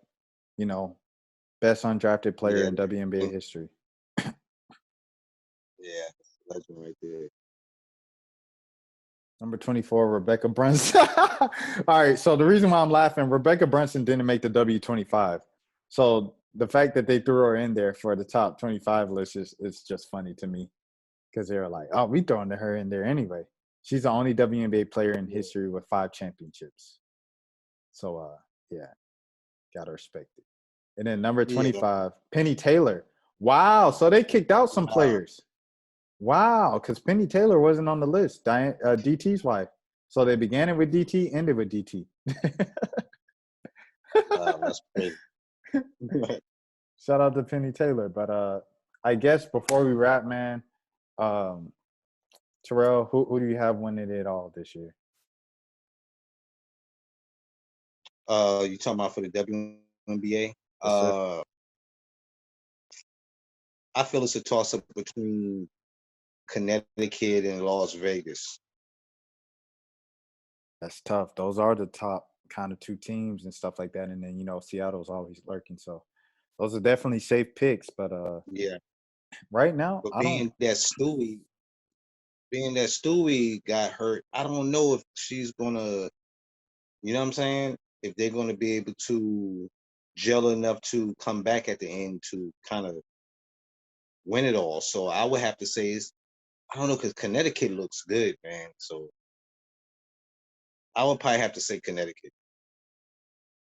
Best undrafted player Yeah, in WNBA history. yeah, legend right there. Number 24, Rebecca Brunson. All right, so the reason why I'm laughing, Rebecca Brunson didn't make the W25. So the fact that they threw her in there for the top 25 list is just funny to me. because they were like, oh, we throwing her in there anyway. She's the only WNBA player in Yeah. history with 5 championships. So, yeah, gotta respect it. And then number Yeah. 25, Penny Taylor. Wow, so they kicked out some Wow. players. Wow, because Penny Taylor wasn't on the list. DT's wife. So they began it with DT, ended with DT. Wow. That's crazy. Shout out to Penny Taylor. But I guess before we wrap, man, um, Terrell, who do you have winning it all this year? You talking about for the WNBA? Yes, sir. I feel it's a toss up between Connecticut and Las Vegas. That's tough. Those are the top kind of 2 teams and stuff like that. And then, Seattle's always lurking. So those are definitely safe picks. But Yeah. right now, But I don't. being that Stewie got hurt, I don't know if she's gonna, you know what I'm saying? If they're gonna be able to gel enough to come back at the end to kind of win it all. So I would have to say I don't know, because Connecticut looks good, man. So I would probably have to say Connecticut.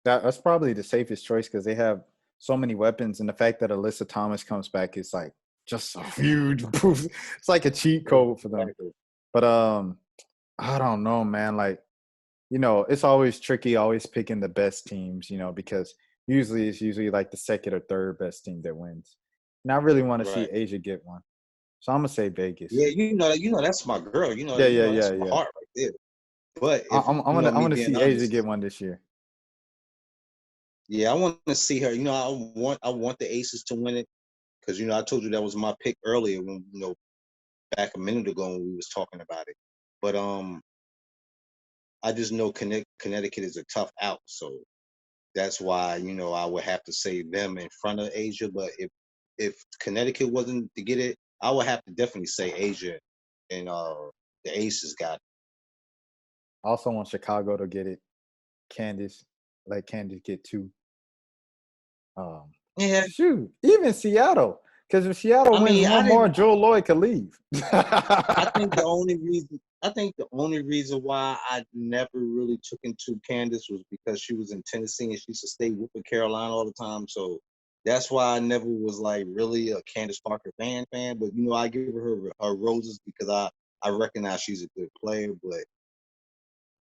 That's probably the safest choice because they have so many weapons, and the fact that Alyssa Thomas comes back is like just a huge boost. It's like a cheat code for them. Exactly. But I don't know, man. Like, it's always tricky, always picking the best teams, because it's usually like the second or third best team that wins. And I really want to see Right. Asia get one. So I'm gonna say Vegas. Yeah, that's my girl. Yeah, yeah, That's yeah, my yeah. heart right there. But I- if I'm I'm gonna I'm me gonna being see Asia honest, get one this year. yeah, I want to see her. I want the Aces to win it because I told you that was my pick earlier when back a minute ago when we was talking about it. But I just know Connecticut is a tough out, so that's why I would have to say them in front of Asia. But if Connecticut wasn't to get it, I would have to definitely say Asia, and the Aces got it. I also want Chicago to get it. Candace, let Candace get 2. Um, Yeah, shoot, even Seattle, because if Seattle I wins mean, one more, Joe Lloyd could leave. I think the only reason why I never really took into Candace was because she was in Tennessee and she used to stay whooping Carolina all the time. So that's why I never was like really a Candace Parker fan. But I give her roses because I recognize she's a good player. But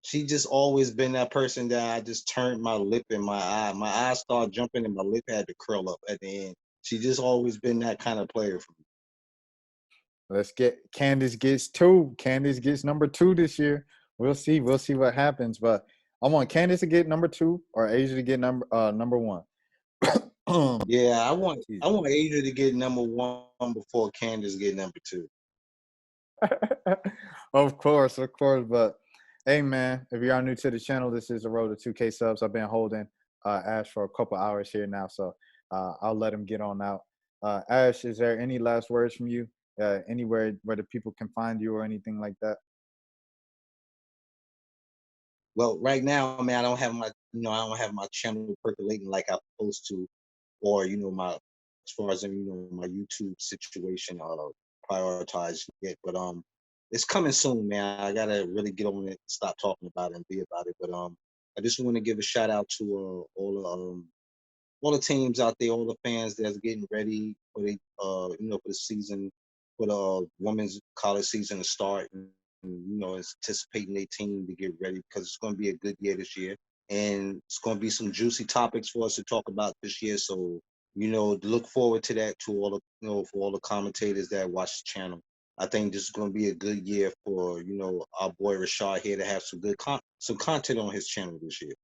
she just always been that person that I just turned my lip and my eye. My eye started jumping and my lip had to curl up at the end. She just always been that kind of player for me. Let's get Candace gets 2. Candace gets number 2 this year. We'll see. We'll see what happens. But I want Candace to get number 2 or Asia to get number 1. Yeah, Excuse I want Asia to get number one before Candace get number two. me. Of course, of course. But hey, man, if you are new to the channel, this is the road to 2K subs. I've been holding Ash for a couple hours here now, so I'll let him get on out. Ash, is there any last words from you? Anywhere where the people can find you or anything like that? Well, right now, man, I don't have my channel percolating like I'm supposed to, or my as far as my YouTube situation prioritized yet. But it's coming soon, man. I gotta really get on it, stop talking about it, and be about it. But I just want to give a shout out to all the teams out there, all the fans that's getting ready for for the season, for the women's college season to start, and is anticipating their team to get ready because it's going to be a good year this year, and it's going to be some juicy topics for us to talk about this year. So look forward to that to all the for all the commentators that watch the channel. I think this is going to be a good year for our boy Rashad here to have some good some content on his channel this year.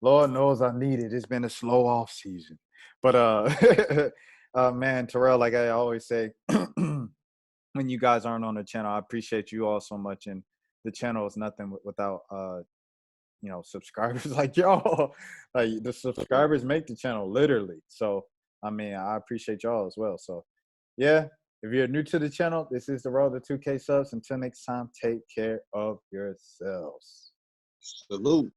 Lord knows I need it. It's been a slow off season, but man, Terrell, like I always say, when you guys aren't on the channel, I appreciate you all so much, and the channel is nothing without subscribers like y'all. Like the subscribers make the channel literally. So I mean, I appreciate y'all as well. So yeah, if you're new to the channel, this is the road to 2K subs. Until next time, take care of yourselves. Salute.